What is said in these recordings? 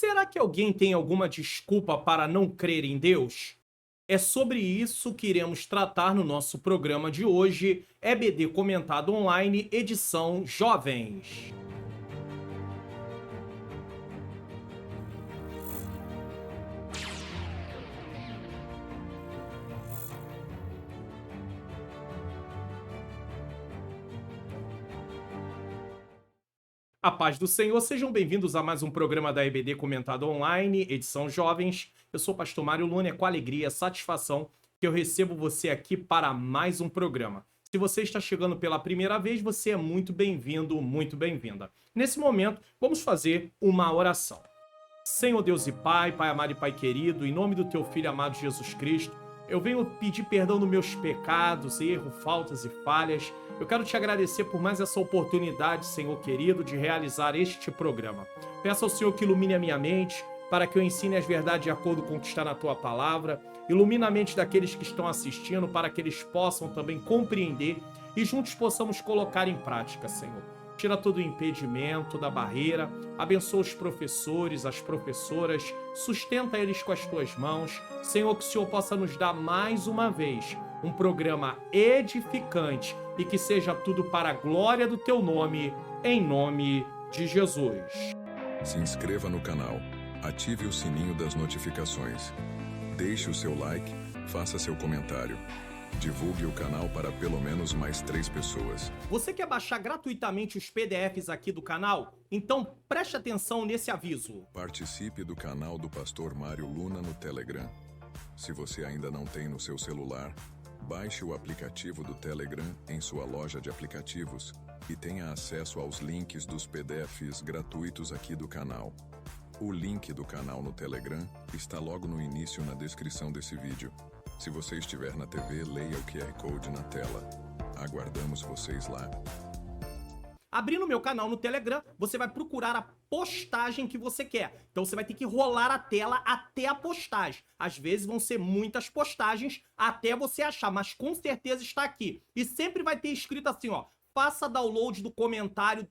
Será que alguém tem alguma desculpa para não crer em Deus? É sobre isso que iremos tratar no nosso programa de hoje, EBD Comentado Online, edição Jovens. A paz do Senhor, sejam bem-vindos a mais um programa da EBD Comentado Online, edição Jovens. Eu sou o pastor Mário Luna, é com alegria e satisfação que eu recebo você aqui para mais um programa. Se você está chegando pela primeira vez, você é muito bem-vindo, muito bem-vinda. Nesse momento, vamos fazer uma oração. Senhor Deus e Pai, Pai amado e Pai querido, em nome do Teu Filho amado Jesus Cristo, eu venho pedir perdão dos meus pecados, erros, faltas e falhas. Eu quero te agradecer por mais essa oportunidade, Senhor querido, de realizar este programa. Peço ao Senhor que ilumine a minha mente, para que eu ensine as verdades de acordo com o que está na Tua Palavra. Ilumina a mente daqueles que estão assistindo, para que eles possam também compreender e juntos possamos colocar em prática, Senhor. Tira todo o impedimento da barreira, abençoa os professores, as professoras, sustenta eles com as tuas mãos. Senhor, que o Senhor possa nos dar mais uma vez um programa edificante e que seja tudo para a glória do teu nome, em nome de Jesus. Se inscreva no canal, ative o sininho das notificações, deixe o seu like, faça seu comentário. Divulgue o canal para pelo menos mais 3 pessoas. Você quer baixar gratuitamente os PDFs aqui do canal? Então preste atenção nesse aviso. Participe do canal do Pastor Mário Luna no Telegram. Se você ainda não tem no seu celular, baixe o aplicativo do Telegram em sua loja de aplicativos e tenha acesso aos links dos PDFs gratuitos aqui do canal. O link do canal no Telegram está logo no início na descrição desse vídeo. Se você estiver na TV, leia o QR Code na tela. Aguardamos vocês lá. Abrindo meu canal no Telegram, você vai procurar a postagem que você quer. Então você vai ter que rolar a tela até a postagem. Às vezes vão ser muitas postagens até você achar, mas com certeza está aqui. E sempre vai ter escrito assim, ó: faça download do comentário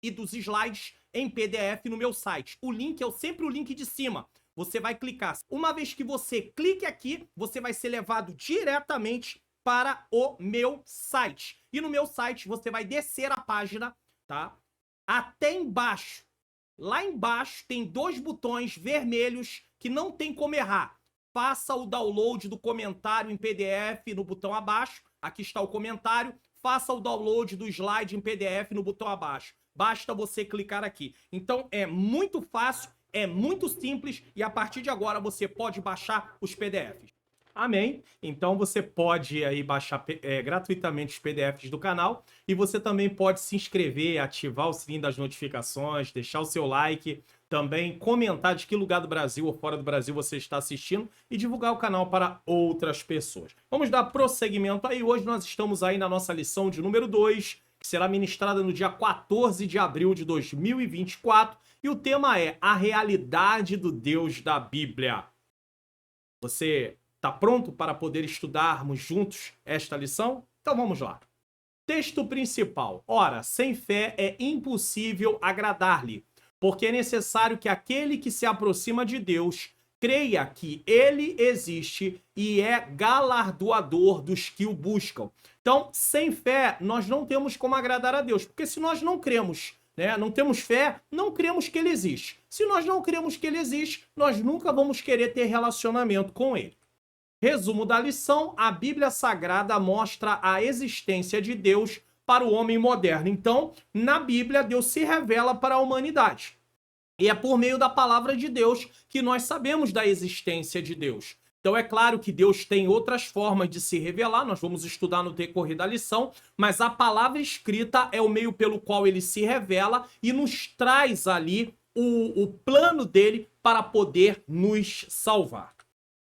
e dos slides em PDF no meu site. O link é sempre o link de cima. Você vai clicar. Uma vez que você clique aqui, você vai ser levado diretamente para o meu site. E no meu site você vai descer a página, tá? Até embaixo. Lá embaixo tem 2 botões vermelhos que não tem como errar. Faça o download do comentário em PDF no botão abaixo. Aqui está o comentário. Faça o download do slide em PDF no botão abaixo. Basta você clicar aqui. Então é muito fácil. É muito simples e a partir de agora você pode baixar os PDFs. Amém? Então você pode aí baixar gratuitamente os PDFs do canal e você também pode se inscrever, ativar o sininho das notificações, deixar o seu like, também comentar de que lugar do Brasil ou fora do Brasil você está assistindo e divulgar o canal para outras pessoas. Vamos dar prosseguimento aí. Hoje nós estamos aí na nossa lição de número 2, que será ministrada no dia 14 de abril de 2024. E o tema é a realidade do Deus da Bíblia. Você está pronto para poder estudarmos juntos esta lição? Então vamos lá. Texto principal. Ora, sem fé é impossível agradar-lhe, porque é necessário que aquele que se aproxima de Deus creia que ele existe e é galardoador dos que o buscam. Então, sem fé, nós não temos como agradar a Deus, porque se nós não cremos, não temos fé, não cremos que ele existe. Se nós não cremos que ele existe, nós nunca vamos querer ter relacionamento com ele. Resumo da lição: a Bíblia Sagrada mostra a existência de Deus para o homem moderno. Então, na Bíblia, Deus se revela para a humanidade. E é por meio da palavra de Deus que nós sabemos da existência de Deus. Então é claro que Deus tem outras formas de se revelar, nós vamos estudar no decorrer da lição, mas a palavra escrita é o meio pelo qual ele se revela e nos traz ali o plano dele para poder nos salvar.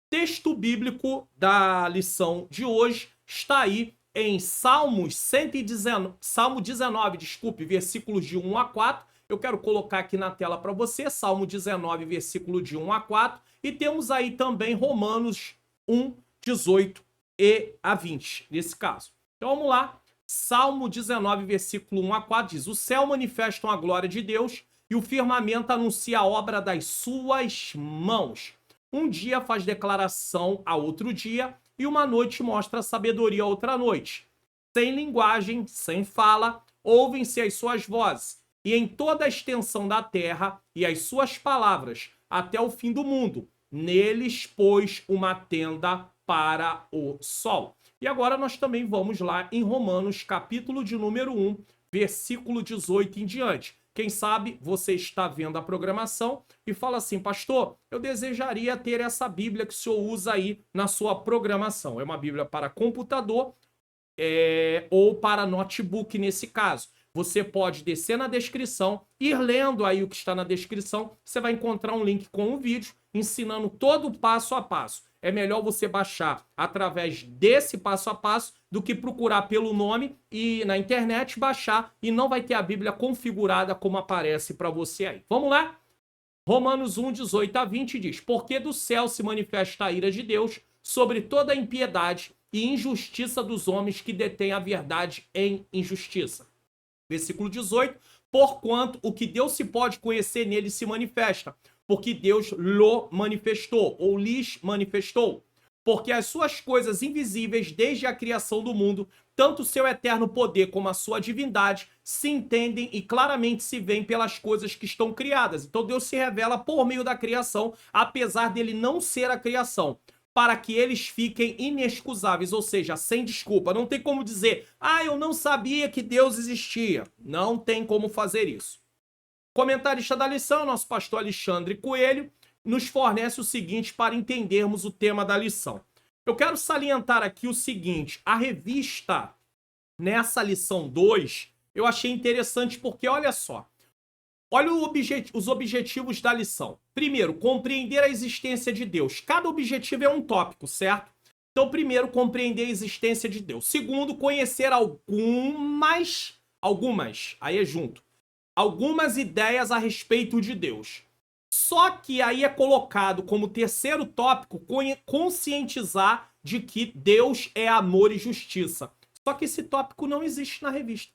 Texto bíblico da lição de hoje está aí em Salmo 19, versículos de 1 a 4. Eu quero colocar aqui na tela para você, Salmo 19, versículo de 1 a 4. E temos aí também Romanos 1, 18 e a 20, nesse caso. Então vamos lá. Salmo 19, versículo 1 a 4 diz: o céu manifestam a glória de Deus e o firmamento anuncia a obra das suas mãos. Um dia faz declaração a outro dia, e uma noite mostra sabedoria a outra noite. Sem linguagem, sem fala, ouvem-se as suas vozes, e em toda a extensão da terra, e as suas palavras, até o fim do mundo. Neles pôs uma tenda para o sol. E agora nós também vamos lá em Romanos, capítulo de número 1, versículo 18 em diante. Quem sabe você está vendo a programação e fala assim, pastor, eu desejaria ter essa Bíblia que o senhor usa aí na sua programação. É uma Bíblia para computador ou para notebook nesse caso. Você pode descer na descrição, ir lendo aí o que está na descrição, você vai encontrar um link com o vídeo ensinando todo o passo a passo. É melhor você baixar através desse passo a passo do que procurar pelo nome e na internet baixar e não vai ter a Bíblia configurada como aparece para você aí. Vamos lá? Romanos 1, 18 a 20 diz, porque do céu se manifesta a ira de Deus sobre toda a impiedade e injustiça dos homens que detêm a verdade em injustiça. Versículo 18, porquanto o que Deus se pode conhecer nele se manifesta, porque Deus lhe manifestou, ou lhes manifestou. Porque as suas coisas invisíveis desde a criação do mundo, tanto o seu eterno poder como a sua divindade, se entendem e claramente se veem pelas coisas que estão criadas. Então Deus se revela por meio da criação, apesar dele não ser a criação, para que eles fiquem inexcusáveis, ou seja, sem desculpa. Não tem como dizer, eu não sabia que Deus existia. Não tem como fazer isso. Comentarista da lição, nosso pastor Alexandre Coelho, nos fornece o seguinte para entendermos o tema da lição. Eu quero salientar aqui o seguinte, a revista, nessa lição 2, eu achei interessante porque, olha só, olha os objetivos da lição. Primeiro, compreender a existência de Deus. Cada objetivo é um tópico, certo? Então, primeiro, compreender a existência de Deus. Segundo, conhecer algumas, aí é junto, algumas ideias a respeito de Deus. Só que aí é colocado como terceiro tópico conscientizar de que Deus é amor e justiça. Só que esse tópico não existe na revista.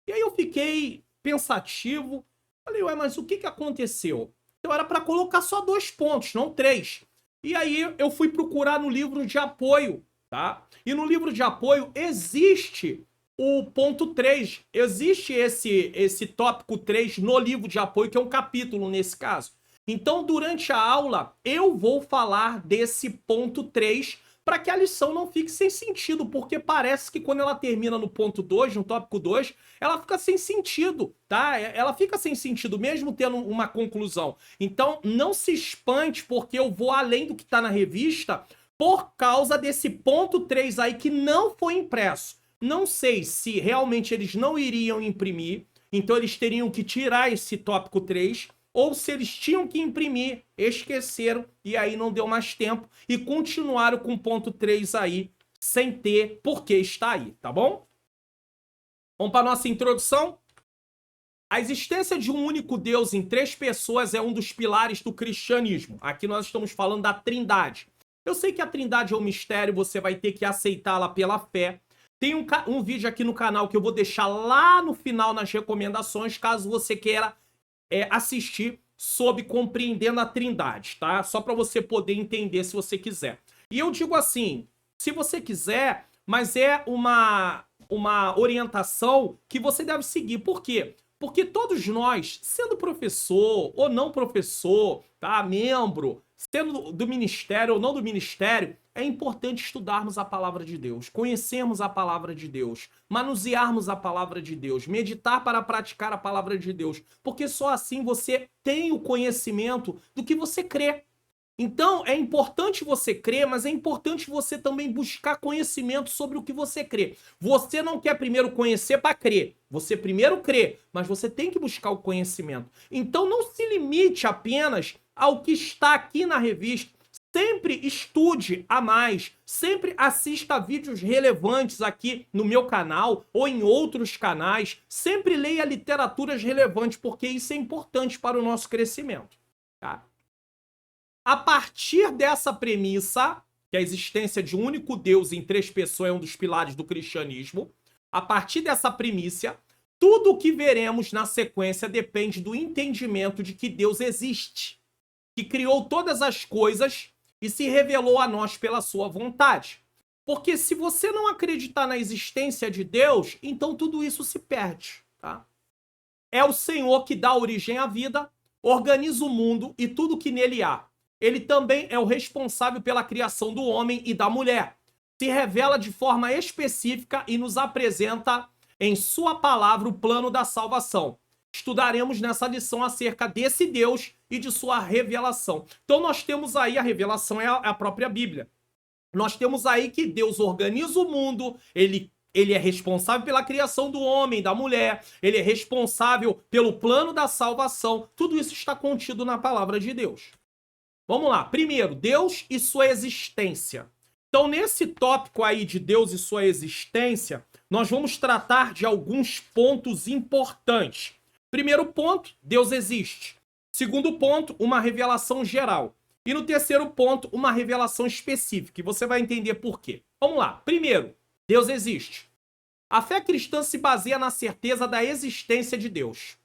E aí eu fiquei pensativo, falei, mas o que aconteceu? Então era para colocar só 2 pontos, não 3. E aí eu fui procurar no livro de apoio, tá? E no livro de apoio existe o ponto 3. Existe esse tópico 3 no livro de apoio, que é um capítulo nesse caso. Então, durante a aula, eu vou falar desse ponto 3 para que a lição não fique sem sentido, porque parece que quando ela termina no ponto 2, no tópico 2, ela fica sem sentido, tá? Ela fica sem sentido, mesmo tendo uma conclusão. Então, não se espante, porque eu vou além do que está na revista por causa desse ponto 3 aí que não foi impresso. Não sei se realmente eles não iriam imprimir, então eles teriam que tirar esse tópico 3, ou se eles tinham que imprimir, esqueceram, e aí não deu mais tempo, e continuaram com o ponto 3 aí, sem ter porque está aí, tá bom? Vamos para a nossa introdução? A existência de um único Deus em 3 pessoas é um dos pilares do cristianismo. Aqui nós estamos falando da Trindade. Eu sei que a Trindade é um mistério, você vai ter que aceitá-la pela fé. Tem um vídeo aqui no canal que eu vou deixar lá no final nas recomendações, caso você queira assistir sobre compreendendo a Trindade, tá? Só para você poder entender se você quiser. E eu digo assim, se você quiser, mas é uma orientação que você deve seguir. Por quê? Porque todos nós, sendo professor ou não professor, tá? Membro, sendo do ministério ou não do ministério, é importante estudarmos a palavra de Deus, conhecermos a palavra de Deus, manusearmos a palavra de Deus, meditar para praticar a palavra de Deus, porque só assim você tem o conhecimento do que você crê. Então, é importante você crer, mas é importante você também buscar conhecimento sobre o que você crê. Você não quer primeiro conhecer para crer. Você primeiro crê, mas você tem que buscar o conhecimento. Então, não se limite apenas ao que está aqui na revista. Sempre estude a mais, sempre assista a vídeos relevantes aqui no meu canal ou em outros canais, sempre leia literaturas relevantes, porque isso é importante para o nosso crescimento, tá? A partir dessa premissa, que a existência de um único Deus em 3 pessoas é um dos pilares do cristianismo, a partir dessa premissa, tudo o que veremos na sequência depende do entendimento de que Deus existe, que criou todas as coisas e se revelou a nós pela sua vontade. Porque se você não acreditar na existência de Deus, então tudo isso se perde, tá? É o Senhor que dá origem à vida, organiza o mundo e tudo que nele há. Ele também é o responsável pela criação do homem e da mulher. Se revela de forma específica e nos apresenta em sua palavra o plano da salvação. Estudaremos nessa lição acerca desse Deus e de sua revelação. Então nós temos aí, a revelação é a própria Bíblia. Nós temos aí que Deus organiza o mundo, ele é responsável pela criação do homem, da mulher, ele é responsável pelo plano da salvação. Tudo isso está contido na palavra de Deus. Vamos lá. Primeiro, Deus e sua existência. Então, nesse tópico aí de Deus e sua existência, nós vamos tratar de alguns pontos importantes. Primeiro ponto, Deus existe. Segundo ponto, uma revelação geral. E no terceiro ponto, uma revelação específica. E você vai entender por quê. Vamos lá. Primeiro, Deus existe. A fé cristã se baseia na certeza da existência de Deus.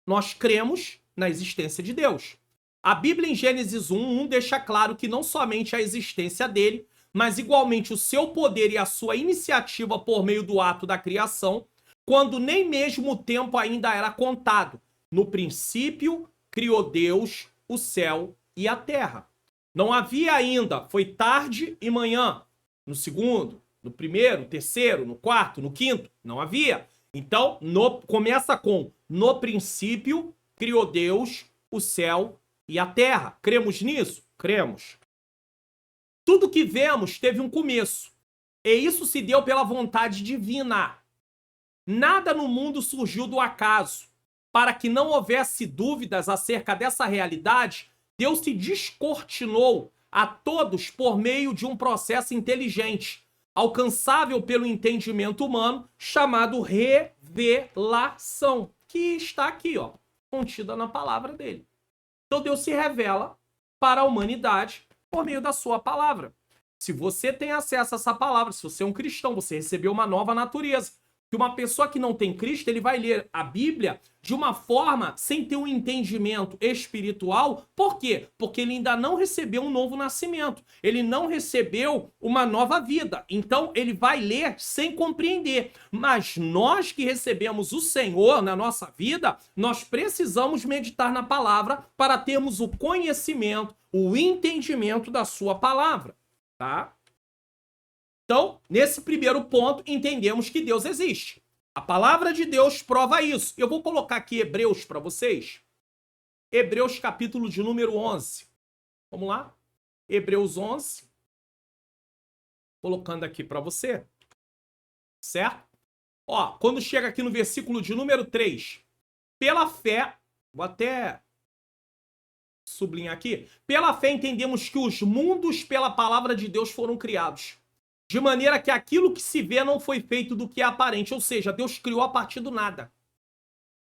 Nós cremos na existência de Deus. A Bíblia em Gênesis 1:1 deixa claro que não somente a existência dele, mas igualmente o seu poder e a sua iniciativa por meio do ato da criação, quando nem mesmo o tempo ainda era contado. No princípio, criou Deus o céu e a terra. Não havia ainda, foi tarde e manhã. No segundo, no primeiro, no terceiro, no quarto, no quinto, não havia. Então, começa com, no princípio, criou Deus o céu e a terra. Cremos nisso? Cremos. Tudo que vemos teve um começo. E isso se deu pela vontade divina. Nada no mundo surgiu do acaso. Para que não houvesse dúvidas acerca dessa realidade, Deus se descortinou a todos por meio de um processo inteligente, alcançável pelo entendimento humano, chamado revelação, que está aqui, ó, contida na palavra dele. Então Deus se revela para a humanidade por meio da sua palavra. Se você tem acesso a essa palavra, se você é um cristão, você recebeu uma nova natureza. Que uma pessoa que não tem Cristo, ele vai ler a Bíblia de uma forma sem ter um entendimento espiritual. Por quê? Porque ele ainda não recebeu um novo nascimento. Ele não recebeu uma nova vida. Então, ele vai ler sem compreender. Mas nós que recebemos o Senhor na nossa vida, nós precisamos meditar na palavra para termos o conhecimento, o entendimento da sua palavra, tá? Então, nesse primeiro ponto, entendemos que Deus existe. A palavra de Deus prova isso. Eu vou colocar aqui Hebreus para vocês. Hebreus capítulo de número 11. Vamos lá? Hebreus 11. Colocando aqui para você. Certo? Ó, quando chega aqui no versículo de número 3. Pela fé, vou até sublinhar aqui. Pela fé entendemos que os mundos pela palavra de Deus foram criados. De maneira que aquilo que se vê não foi feito do que é aparente. Ou seja, Deus criou a partir do nada.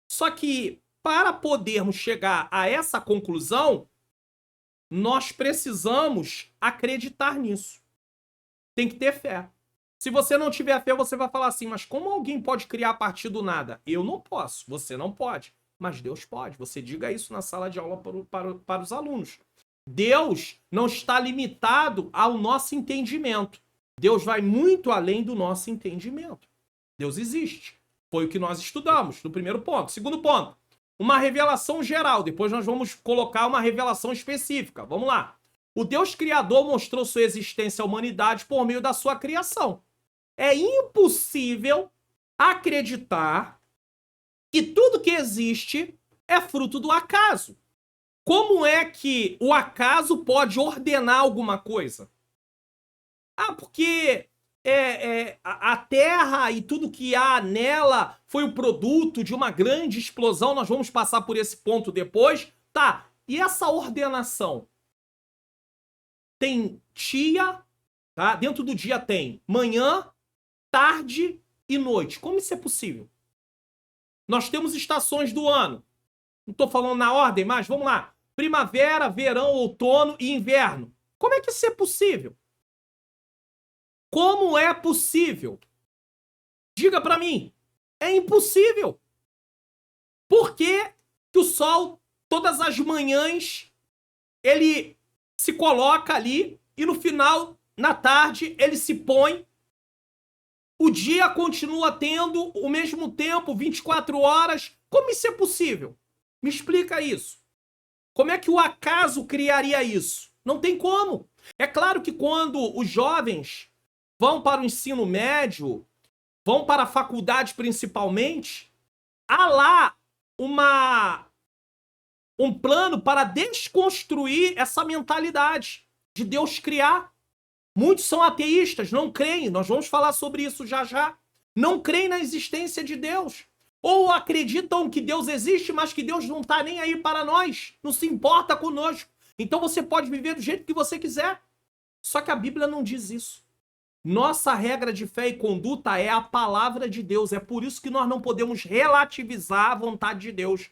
Só que, para podermos chegar a essa conclusão, nós precisamos acreditar nisso. Tem que ter fé. Se você não tiver fé, você vai falar assim, mas como alguém pode criar a partir do nada? Eu não posso, você não pode. Mas Deus pode. Você diga isso na sala de aula para os alunos. Deus não está limitado ao nosso entendimento. Deus vai muito além do nosso entendimento. Deus existe. Foi o que nós estudamos no primeiro ponto. Segundo ponto, uma revelação geral. Depois nós vamos colocar uma revelação específica. Vamos lá. O Deus Criador mostrou sua existência à humanidade por meio da sua criação. É impossível acreditar que tudo que existe é fruto do acaso. Como é que o acaso pode ordenar alguma coisa? Ah, porque a Terra e tudo que há nela foi o produto de uma grande explosão. Nós vamos passar por esse ponto depois. Tá, e essa ordenação? Tem dia, tá? Dentro do dia tem manhã, tarde e noite. Como isso é possível? Nós temos estações do ano. Não estou falando na ordem, mas vamos lá. Primavera, verão, outono e inverno. Como é que isso é possível? Como é possível? Diga para mim. É impossível. Por que que o sol, todas as manhãs, ele se coloca ali e no final, na tarde, ele se põe? O dia continua tendo o mesmo tempo, 24 horas. Como isso é possível? Me explica isso. Como é que o acaso criaria isso? Não tem como. É claro que quando os jovens vão para o ensino médio, vão para a faculdade principalmente, há lá um plano para desconstruir essa mentalidade de Deus criar. Muitos são ateístas, não creem, nós vamos falar sobre isso já já. Não creem na existência de Deus. Ou acreditam que Deus existe, mas que Deus não está nem aí para nós, não se importa conosco. Então você pode viver do jeito que você quiser. Só que a Bíblia não diz isso. Nossa regra de fé e conduta é a palavra de Deus. É por isso que nós não podemos relativizar a vontade de Deus.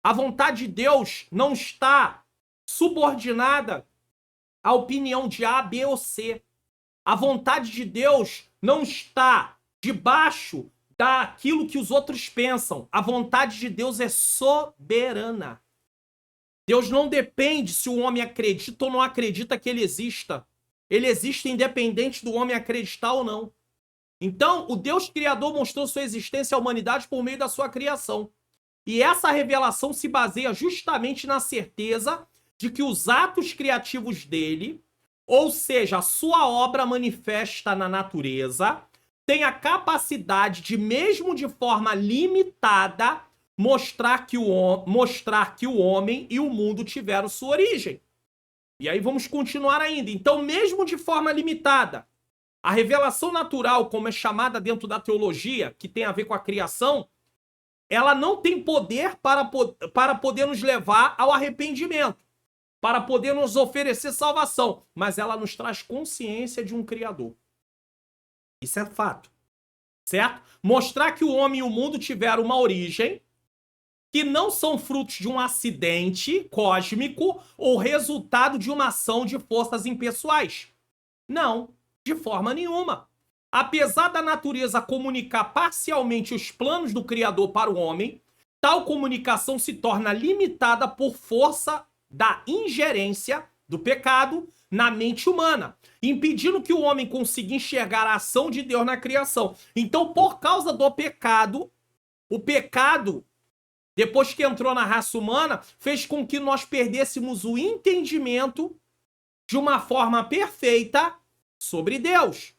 A vontade de Deus não está subordinada à opinião de A, B ou C. A vontade de Deus não está debaixo daquilo que os outros pensam. A vontade de Deus é soberana. Deus não depende se o homem acredita ou não acredita que ele exista. Ele existe independente do homem acreditar ou não. Então, o Deus Criador mostrou sua existência à humanidade por meio da sua criação. E essa revelação se baseia justamente na certeza de que os atos criativos dele, ou seja, a sua obra manifesta na natureza, tem a capacidade de, mesmo de forma limitada, mostrar que o homem e o mundo tiveram sua origem. E aí vamos continuar ainda. Então, mesmo de forma limitada, a revelação natural, como é chamada dentro da teologia, que tem a ver com a criação, ela não tem poder para poder nos levar ao arrependimento, para poder nos oferecer salvação, mas ela nos traz consciência de um Criador. Isso é fato, certo? Mostrar que o homem e o mundo tiveram uma origem, que não são frutos de um acidente cósmico ou resultado de uma ação de forças impessoais. Não, de forma nenhuma. Apesar da natureza comunicar parcialmente os planos do Criador para o homem, tal comunicação se torna limitada por força da ingerência do pecado na mente humana, impedindo que o homem consiga enxergar a ação de Deus na criação. Então, por causa do pecado, o pecado, depois que entrou na raça humana, fez com que nós perdêssemos o entendimento de uma forma perfeita sobre Deus.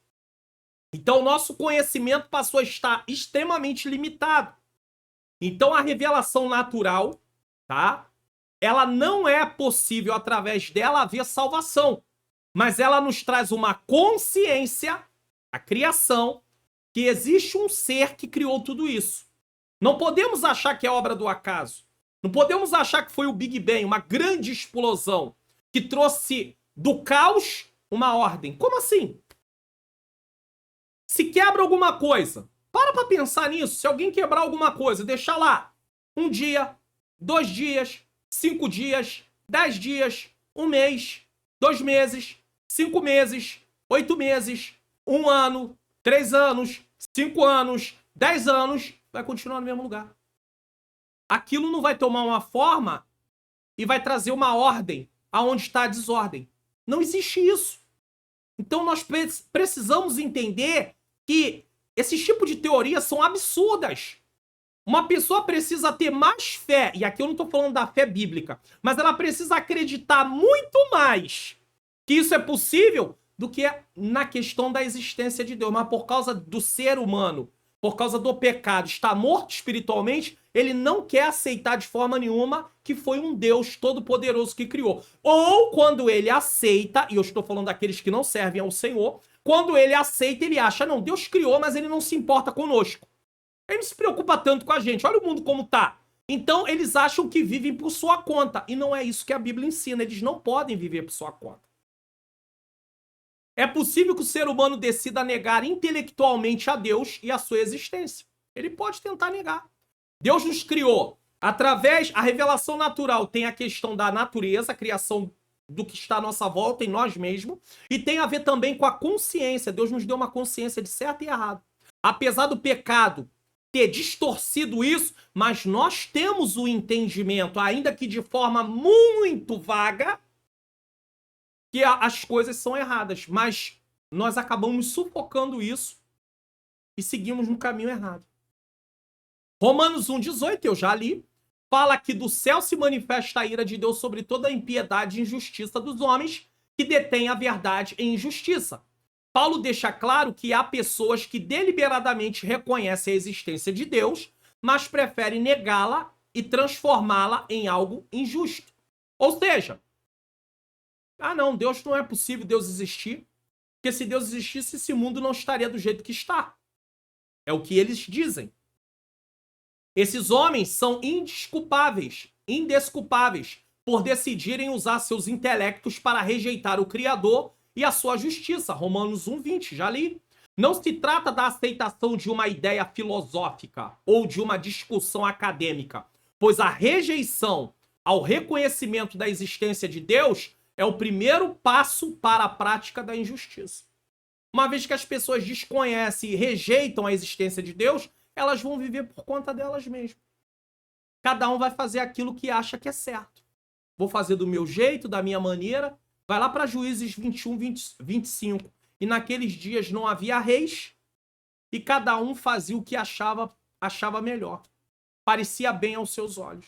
Então, o nosso conhecimento passou a estar extremamente limitado. Então, a revelação natural, tá? Ela não é possível, através dela, haver salvação. Mas ela nos traz uma consciência, a criação, que existe um ser que criou tudo isso. Não podemos achar que é obra do acaso. Não podemos achar que foi o Big Bang, uma grande explosão, que trouxe do caos uma ordem. Como assim? Se quebra alguma coisa, para pensar nisso. Se alguém quebrar alguma coisa, deixar lá 1 dia, 2 dias, 5 dias, 10 dias, 1 mês, 2 meses, 5 meses, 8 meses, 1 ano, 3 anos, 5 anos, 10 anos, vai continuar no mesmo lugar. Aquilo não vai tomar uma forma e vai trazer uma ordem aonde está a desordem. Não existe isso. Então nós precisamos entender que esses tipos de teorias são absurdas. Uma pessoa precisa ter mais fé, e aqui eu não estou falando da fé bíblica, mas ela precisa acreditar muito mais que isso é possível do que na questão da existência de Deus. Mas por causa do ser humano, por causa do pecado, estar morto espiritualmente, ele não quer aceitar de forma nenhuma que foi um Deus todo-poderoso que criou. Ou quando ele aceita, e eu estou falando daqueles que não servem ao Senhor, quando ele aceita, ele acha, não, Deus criou, mas ele não se importa conosco. Ele não se preocupa tanto com a gente. Olha o mundo como tá. Então, eles acham que vivem por sua conta. E não é isso que a Bíblia ensina. Eles não podem viver por sua conta. É possível que o ser humano decida negar intelectualmente a Deus e a sua existência. Ele pode tentar negar. Deus nos criou através... A revelação natural tem a questão da natureza, a criação do que está à nossa volta, em nós mesmos. E tem a ver também com a consciência. Deus nos deu uma consciência de certo e errado. Apesar do pecado ter distorcido isso, mas nós temos o entendimento, ainda que de forma muito vaga, que as coisas são erradas, mas nós acabamos sufocando isso e seguimos no caminho errado. Romanos 1,18, eu já li, fala que do céu se manifesta a ira de Deus sobre toda a impiedade e injustiça dos homens que detêm a verdade em injustiça. Paulo deixa claro que há pessoas que deliberadamente reconhecem a existência de Deus, mas preferem negá-la e transformá-la em algo injusto. Ou seja, não, Deus não é possível Deus existir, porque se Deus existisse, esse mundo não estaria do jeito que está. É o que eles dizem. Esses homens são indesculpáveis, por decidirem usar seus intelectos para rejeitar o Criador e a sua justiça. Romanos 1,20, já li. Não se trata da aceitação de uma ideia filosófica ou de uma discussão acadêmica, pois a rejeição ao reconhecimento da existência de Deus é o primeiro passo para a prática da injustiça. Uma vez que as pessoas desconhecem e rejeitam a existência de Deus, elas vão viver por conta delas mesmas. Cada um vai fazer aquilo que acha que é certo. Vou fazer do meu jeito, da minha maneira. Vai lá para Juízes 21, 25. E naqueles dias não havia reis, e cada um fazia o que achava melhor. Parecia bem aos seus olhos.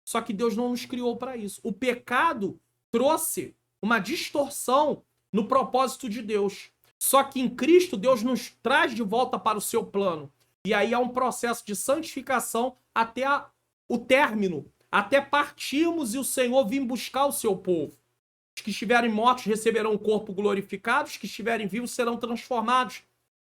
Só que Deus não nos criou para isso. O pecado trouxe uma distorção no propósito de Deus. Só que em Cristo, Deus nos traz de volta para o seu plano. E aí há um processo de santificação até o término, até partirmos e o Senhor vir buscar o seu povo. Os que estiverem mortos receberão um corpo glorificado, os que estiverem vivos serão transformados.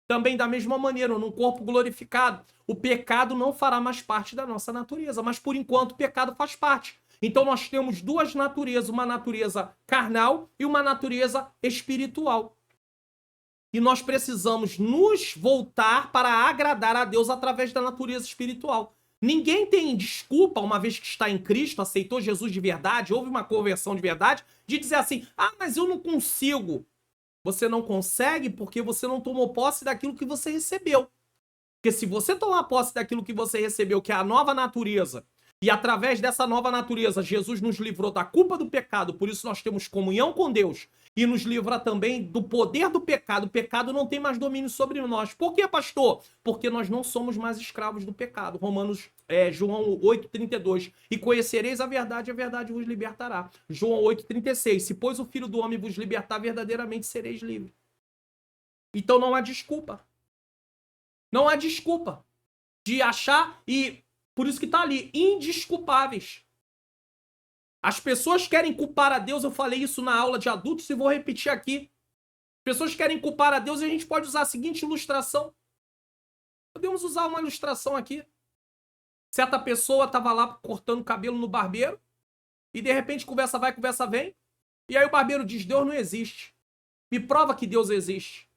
Também da mesma maneira, num corpo glorificado. O pecado não fará mais parte da nossa natureza, mas por enquanto o pecado faz parte. Então nós temos duas naturezas, uma natureza carnal e uma natureza espiritual. E nós precisamos nos voltar para agradar a Deus através da natureza espiritual. Ninguém tem desculpa, uma vez que está em Cristo, aceitou Jesus de verdade, houve uma conversão de verdade, de dizer assim, mas eu não consigo. Você não consegue porque você não tomou posse daquilo que você recebeu. Porque se você tomar posse daquilo que você recebeu, que é a nova natureza, e através dessa nova natureza, Jesus nos livrou da culpa do pecado, por isso nós temos comunhão com Deus, e nos livra também do poder do pecado. O pecado não tem mais domínio sobre nós. Por quê, pastor? Porque nós não somos mais escravos do pecado. João 8,32. E conhecereis a verdade vos libertará. João 8,36. Se, pois, o Filho do Homem vos libertar, verdadeiramente sereis livres. Então não há desculpa. Não há desculpa de achar, e por isso que está ali, indesculpáveis. As pessoas querem culpar a Deus, eu falei isso na aula de adultos e vou repetir aqui. As pessoas querem culpar a Deus e a gente pode usar a seguinte ilustração. Podemos usar uma ilustração aqui. Certa pessoa estava lá cortando o cabelo no barbeiro e de repente conversa vai, conversa vem. E aí o barbeiro diz, Deus não existe. Me prova que Deus existe.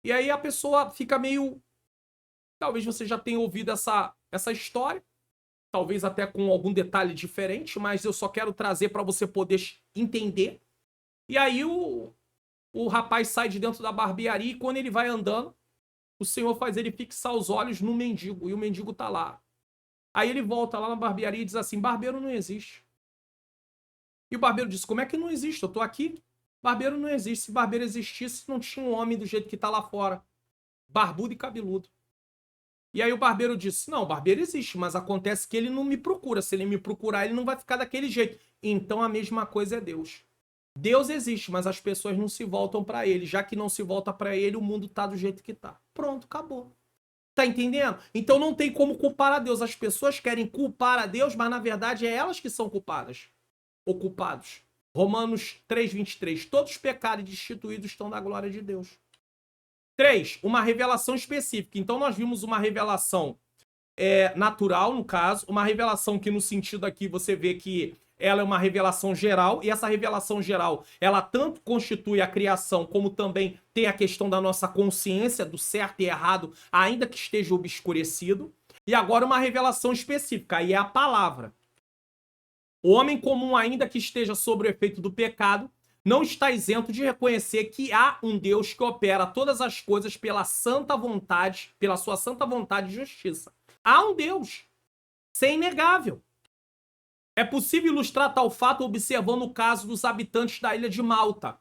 E aí a pessoa fica meio... Talvez você já tenha ouvido essa história. Talvez até com algum detalhe diferente, mas eu só quero trazer para você poder entender. E aí o rapaz sai de dentro da barbearia e quando ele vai andando, o Senhor faz ele fixar os olhos no mendigo, e o mendigo tá lá. Aí ele volta lá na barbearia e diz assim, barbeiro não existe. E o barbeiro diz, como é que não existe? Eu tô aqui. Barbeiro não existe. Se barbeiro existisse, não tinha um homem do jeito que tá lá fora. Barbudo e cabeludo. E aí o barbeiro disse, não, o barbeiro existe, mas acontece que ele não me procura. Se ele me procurar, ele não vai ficar daquele jeito. Então a mesma coisa é Deus. Deus existe, mas as pessoas não se voltam para ele. Já que não se volta para ele, o mundo tá do jeito que tá. Pronto, acabou. Tá entendendo? Então não tem como culpar a Deus. As pessoas querem culpar a Deus, mas na verdade é elas que são culpadas. Ou culpados. Romanos 3,23. Todos pecaram e destituídos estão da glória de Deus. 3. Uma revelação específica. Então nós vimos uma revelação natural, no caso. Uma revelação que no sentido aqui você vê que ela é uma revelação geral. E essa revelação geral, ela tanto constitui a criação, como também tem a questão da nossa consciência, do certo e errado, ainda que esteja obscurecido. E agora uma revelação específica, aí é a palavra. O homem comum, ainda que esteja sob o efeito do pecado, não está isento de reconhecer que há um Deus que opera todas as coisas pela santa vontade, pela sua santa vontade e justiça. Há um Deus. Isso é inegável. É possível ilustrar tal fato observando o caso dos habitantes da ilha de Malta,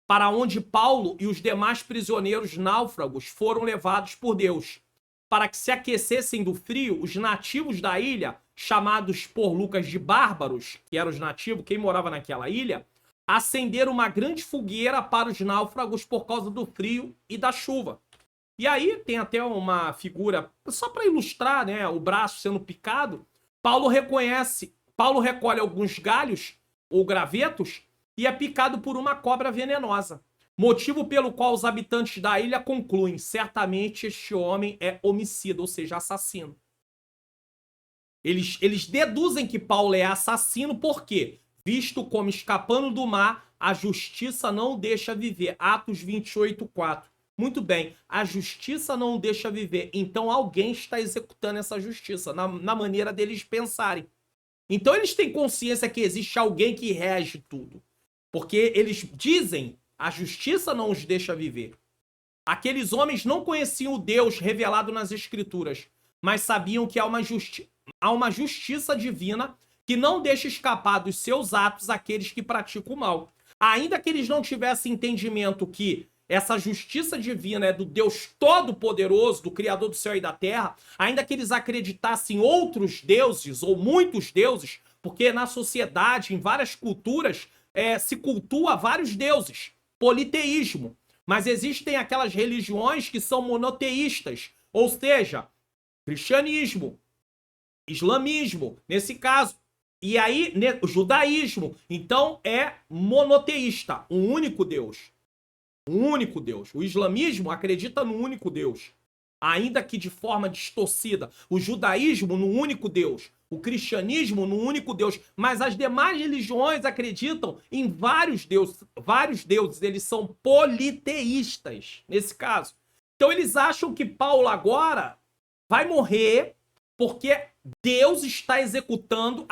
para onde Paulo e os demais prisioneiros náufragos foram levados por Deus. Para que se aquecessem do frio, os nativos da ilha, chamados por Lucas de bárbaros, que eram os nativos, quem morava naquela ilha, acenderam uma grande fogueira para os náufragos por causa do frio e da chuva. E aí tem até uma figura, só para ilustrar, né, o braço sendo picado. Paulo recolhe alguns galhos ou gravetos e é picado por uma cobra venenosa. Motivo pelo qual os habitantes da ilha concluem: certamente este homem é homicida, ou seja, assassino. Eles deduzem que Paulo é assassino, por quê? Visto como escapando do mar, a justiça não o deixa viver. Atos 28:4. Muito bem, a justiça não o deixa viver. Então alguém está executando essa justiça, na maneira deles pensarem. Então eles têm consciência que existe alguém que rege tudo. Porque eles dizem: a justiça não os deixa viver. Aqueles homens não conheciam o Deus revelado nas Escrituras, mas sabiam que há uma justiça divina que não deixa escapar dos seus atos aqueles que praticam o mal. Ainda que eles não tivessem entendimento que essa justiça divina é do Deus Todo-Poderoso, do Criador do céu e da terra, ainda que eles acreditassem em outros deuses ou muitos deuses, porque na sociedade, em várias culturas, se cultua vários deuses, politeísmo. Mas existem aquelas religiões que são monoteístas, ou seja, cristianismo, islamismo, nesse caso. E aí, o judaísmo, então, é monoteísta, um único Deus. Um único Deus. O islamismo acredita no único Deus, ainda que de forma distorcida. O judaísmo no único Deus. O cristianismo no único Deus. Mas as demais religiões acreditam em vários deuses. Vários deuses. Eles são politeístas, nesse caso. Então eles acham que Paulo agora vai morrer porque Deus está executando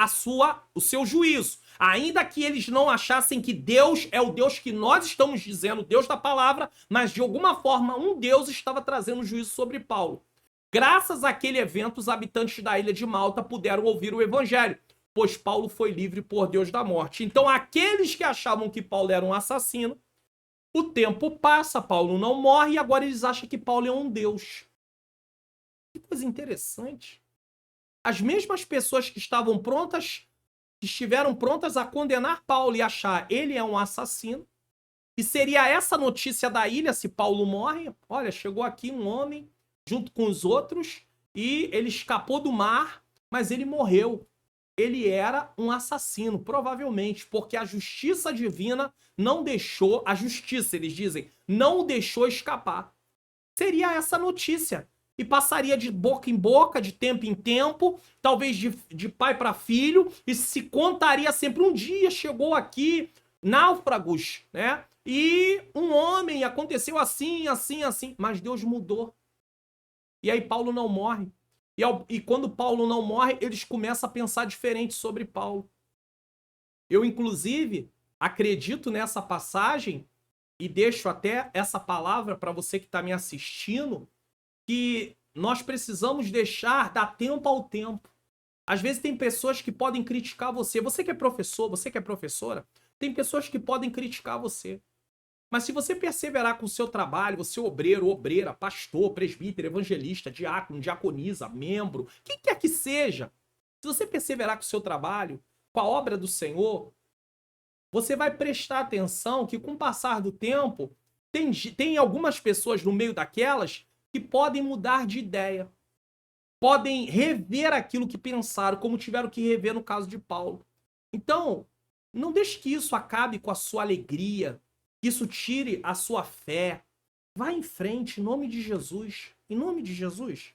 o seu juízo. Ainda que eles não achassem que Deus é o Deus que nós estamos dizendo, Deus da palavra, mas de alguma forma um Deus estava trazendo juízo sobre Paulo. Graças àquele evento, os habitantes da ilha de Malta puderam ouvir o evangelho, pois Paulo foi livre por Deus da morte. Então aqueles que achavam que Paulo era um assassino, o tempo passa, Paulo não morre e agora eles acham que Paulo é um Deus. Que coisa interessante. As mesmas pessoas que estiveram prontas a condenar Paulo e achar ele é um assassino. E seria essa notícia da ilha se Paulo morre. Olha, chegou aqui um homem junto com os outros e ele escapou do mar, mas ele morreu. Ele era um assassino, provavelmente, porque a justiça divina não deixou, a justiça, eles dizem, não o deixou escapar. Seria essa notícia. E passaria de boca em boca, de tempo em tempo, talvez de pai para filho, e se contaria sempre: um dia chegou aqui náufragos, né? E um homem, aconteceu assim, assim, assim, mas Deus mudou. E aí Paulo não morre. E quando Paulo não morre, eles começam a pensar diferente sobre Paulo. Eu, inclusive, acredito nessa passagem, e deixo até essa palavra para você que está me assistindo, que nós precisamos dar tempo ao tempo. Às vezes tem pessoas que podem criticar você. Você que é professor, você que é professora, tem pessoas que podem criticar você. Mas se você perseverar com o seu trabalho, você é obreiro, obreira, pastor, presbítero, evangelista, diácono, diaconisa, membro, quem quer que seja, se você perseverar com o seu trabalho, com a obra do Senhor, você vai prestar atenção que com o passar do tempo, tem algumas pessoas no meio daquelas que podem mudar de ideia, podem rever aquilo que pensaram, como tiveram que rever no caso de Paulo. Então, não deixe que isso acabe com a sua alegria, que isso tire a sua fé. Vá em frente, em nome de Jesus. Em nome de Jesus.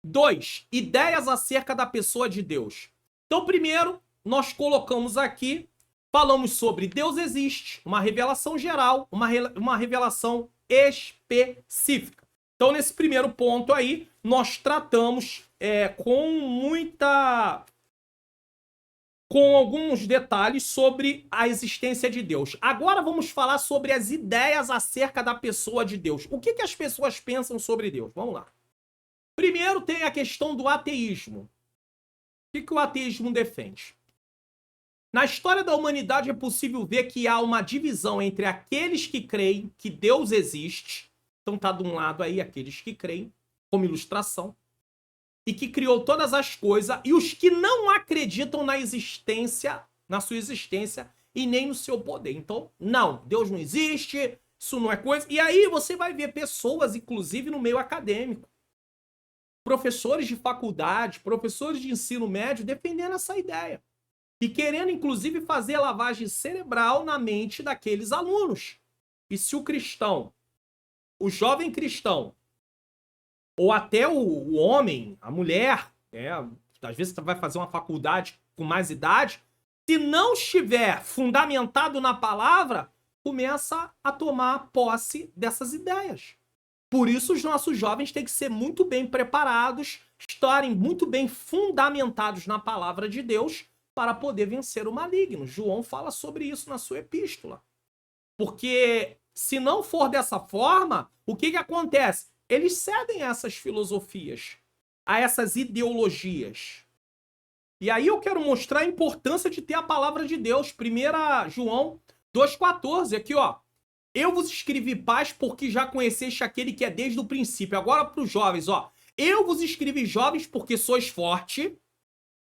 2. Ideias acerca da pessoa de Deus. Então, primeiro, nós colocamos aqui, falamos sobre Deus existe, uma revelação geral, uma revelação específica. Então, nesse primeiro ponto aí, nós tratamos com alguns detalhes sobre a existência de Deus. Agora vamos falar sobre as ideias acerca da pessoa de Deus. O que as pessoas pensam sobre Deus? Vamos lá. Primeiro tem a questão do ateísmo. O que o ateísmo defende? Na história da humanidade é possível ver que há uma divisão entre aqueles que creem que Deus existe, então tá de um lado aí aqueles que creem, como ilustração, e que criou todas as coisas, e os que não acreditam na existência, na sua existência, e nem no seu poder. Então, não, Deus não existe, isso não é coisa. E aí você vai ver pessoas, inclusive no meio acadêmico, professores de faculdade, professores de ensino médio, defendendo essa ideia. E querendo, inclusive, fazer lavagem cerebral na mente daqueles alunos. E se o cristão, o jovem cristão, ou até o homem, a mulher, às vezes você vai fazer uma faculdade com mais idade, se não estiver fundamentado na palavra, começa a tomar posse dessas ideias. Por isso os nossos jovens têm que ser muito bem preparados, estarem muito bem fundamentados na palavra de Deus para poder vencer o maligno. João fala sobre isso na sua epístola. Porque se não for dessa forma, o que acontece? Eles cedem a essas filosofias, a essas ideologias. E aí eu quero mostrar a importância de ter a palavra de Deus. 1 João 2,14, aqui ó. Eu vos escrevi paz porque já conheceste aquele que é desde o princípio. Agora para os jovens, ó. Eu vos escrevi jovens porque sois forte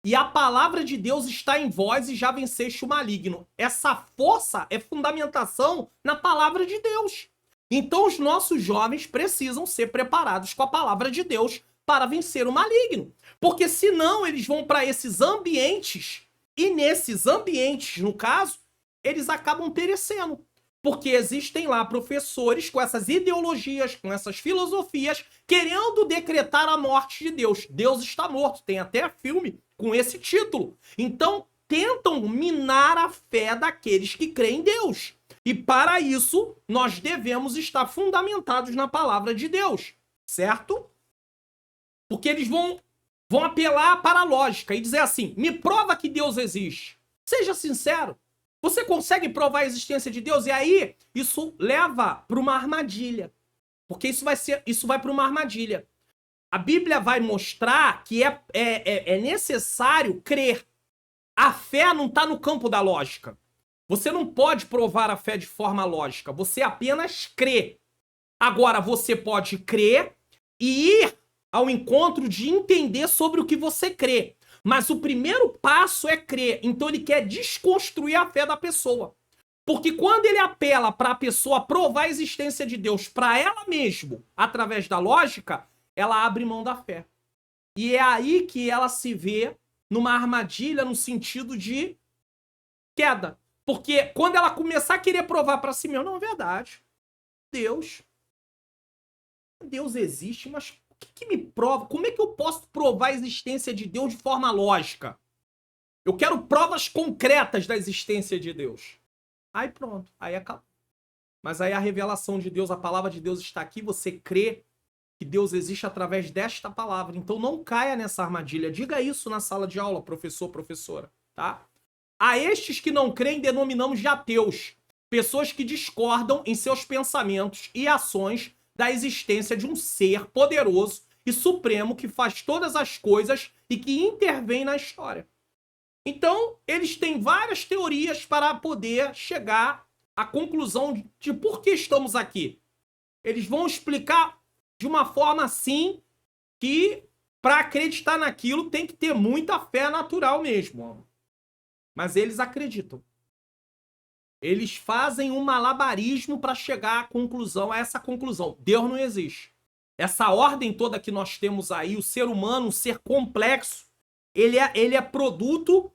e a palavra de Deus está em vós e já venceste o maligno. Essa força é fundamentação na palavra de Deus. Então os nossos jovens precisam ser preparados com a palavra de Deus para vencer o maligno. Porque senão eles vão para esses ambientes e nesses ambientes, no caso, eles acabam perecendo. Porque existem lá professores com essas ideologias, com essas filosofias, querendo decretar a morte de Deus. Deus está morto. Tem até filme com esse título. Então, tentam minar a fé daqueles que creem em Deus. E para isso, nós devemos estar fundamentados na palavra de Deus. Certo? Porque eles vão apelar para a lógica e dizer assim, me prova que Deus existe. Seja sincero. Você consegue provar a existência de Deus? E aí, isso leva para uma armadilha. Porque isso vai para uma armadilha. A Bíblia vai mostrar que é necessário crer. A fé não está no campo da lógica. Você não pode provar a fé de forma lógica. Você apenas crê. Agora, você pode crer e ir ao encontro de entender sobre o que você crê. Mas o primeiro passo é crer. Então ele quer desconstruir a fé da pessoa. Porque quando ele apela para a pessoa provar a existência de Deus para ela mesma, através da lógica, ela abre mão da fé. E é aí que ela se vê numa armadilha no sentido de queda. Porque quando ela começar a querer provar para si mesma, não é verdade. Deus existe, mas o que me prova? Como é que eu posso provar a existência de Deus de forma lógica? Eu quero provas concretas da existência de Deus. Aí pronto, aí acabou. Mas aí a revelação de Deus, a palavra de Deus está aqui, você crê que Deus existe através desta palavra. Então não caia nessa armadilha. Diga isso na sala de aula, professor, professora, tá? A estes que não creem denominamos de ateus. Pessoas que discordam em seus pensamentos e ações da existência de um ser poderoso e supremo que faz todas as coisas e que intervém na história. Então, eles têm várias teorias para poder chegar à conclusão de por que estamos aqui. Eles vão explicar de uma forma assim que para acreditar naquilo tem que ter muita fé natural mesmo. Mas eles acreditam. Eles fazem um malabarismo para chegar à conclusão, a essa conclusão. Deus não existe. Essa ordem toda que nós temos aí, o ser humano, um ser complexo, ele é produto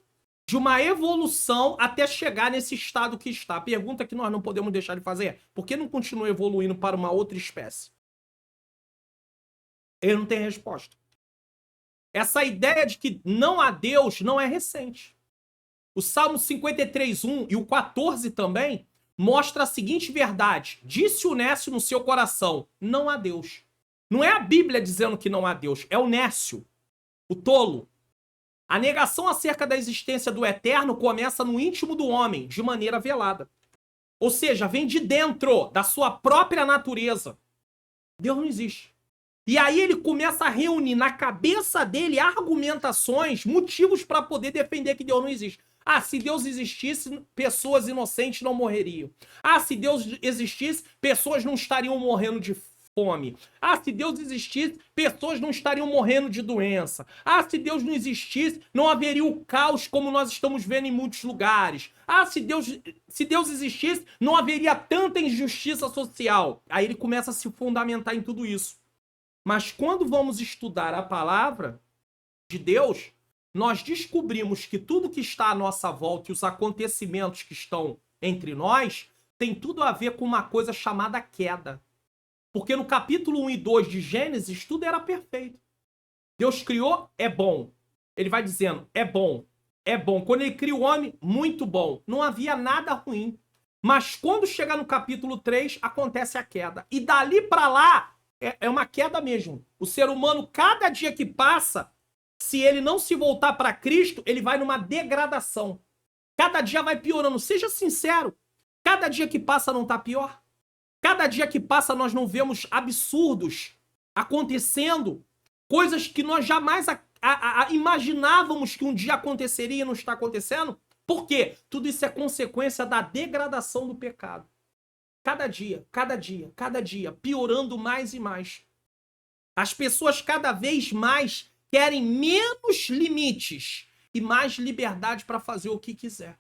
de uma evolução até chegar nesse estado que está. A pergunta que nós não podemos deixar de fazer é, por que não continua evoluindo para uma outra espécie? Ele não tem resposta. Essa ideia de que não há Deus não é recente. O Salmo 53:1 e o 14 também mostra a seguinte verdade. Disse o nécio no seu coração, não há Deus. Não é a Bíblia dizendo que não há Deus, é o nécio, o tolo. A negação acerca da existência do eterno começa no íntimo do homem, de maneira velada. Ou seja, vem de dentro da sua própria natureza. Deus não existe. E aí ele começa a reunir na cabeça dele argumentações, motivos para poder defender que Deus não existe. Ah, se Deus existisse, pessoas inocentes não morreriam. Ah, se Deus existisse, pessoas não estariam morrendo de fome. Ah, se Deus existisse, pessoas não estariam morrendo de doença. Ah, se Deus não existisse, não haveria o caos como nós estamos vendo em muitos lugares. Ah, se Deus existisse, não haveria tanta injustiça social. Aí ele começa a se fundamentar em tudo isso. Mas quando vamos estudar a palavra de Deus, nós descobrimos que tudo que está à nossa volta e os acontecimentos que estão entre nós tem tudo a ver com uma coisa chamada queda. Porque no capítulo 1 e 2 de Gênesis, tudo era perfeito. Deus criou, é bom. Ele vai dizendo, é bom, é bom. Quando ele cria o homem, muito bom. Não havia nada ruim. Mas quando chega no capítulo 3, acontece a queda. E dali para lá, é uma queda mesmo. O ser humano, cada dia que passa, se ele não se voltar para Cristo, ele vai numa degradação. Cada dia vai piorando. Seja sincero. Cada dia que passa não está pior? Cada dia que passa nós não vemos absurdos acontecendo. Coisas que nós jamais imaginávamos que um dia aconteceria e não está acontecendo. Por quê? Tudo isso é consequência da degradação do pecado. Cada dia, cada dia, cada dia, piorando mais e mais. As pessoas cada vez mais querem menos limites e mais liberdade para fazer o que quiser.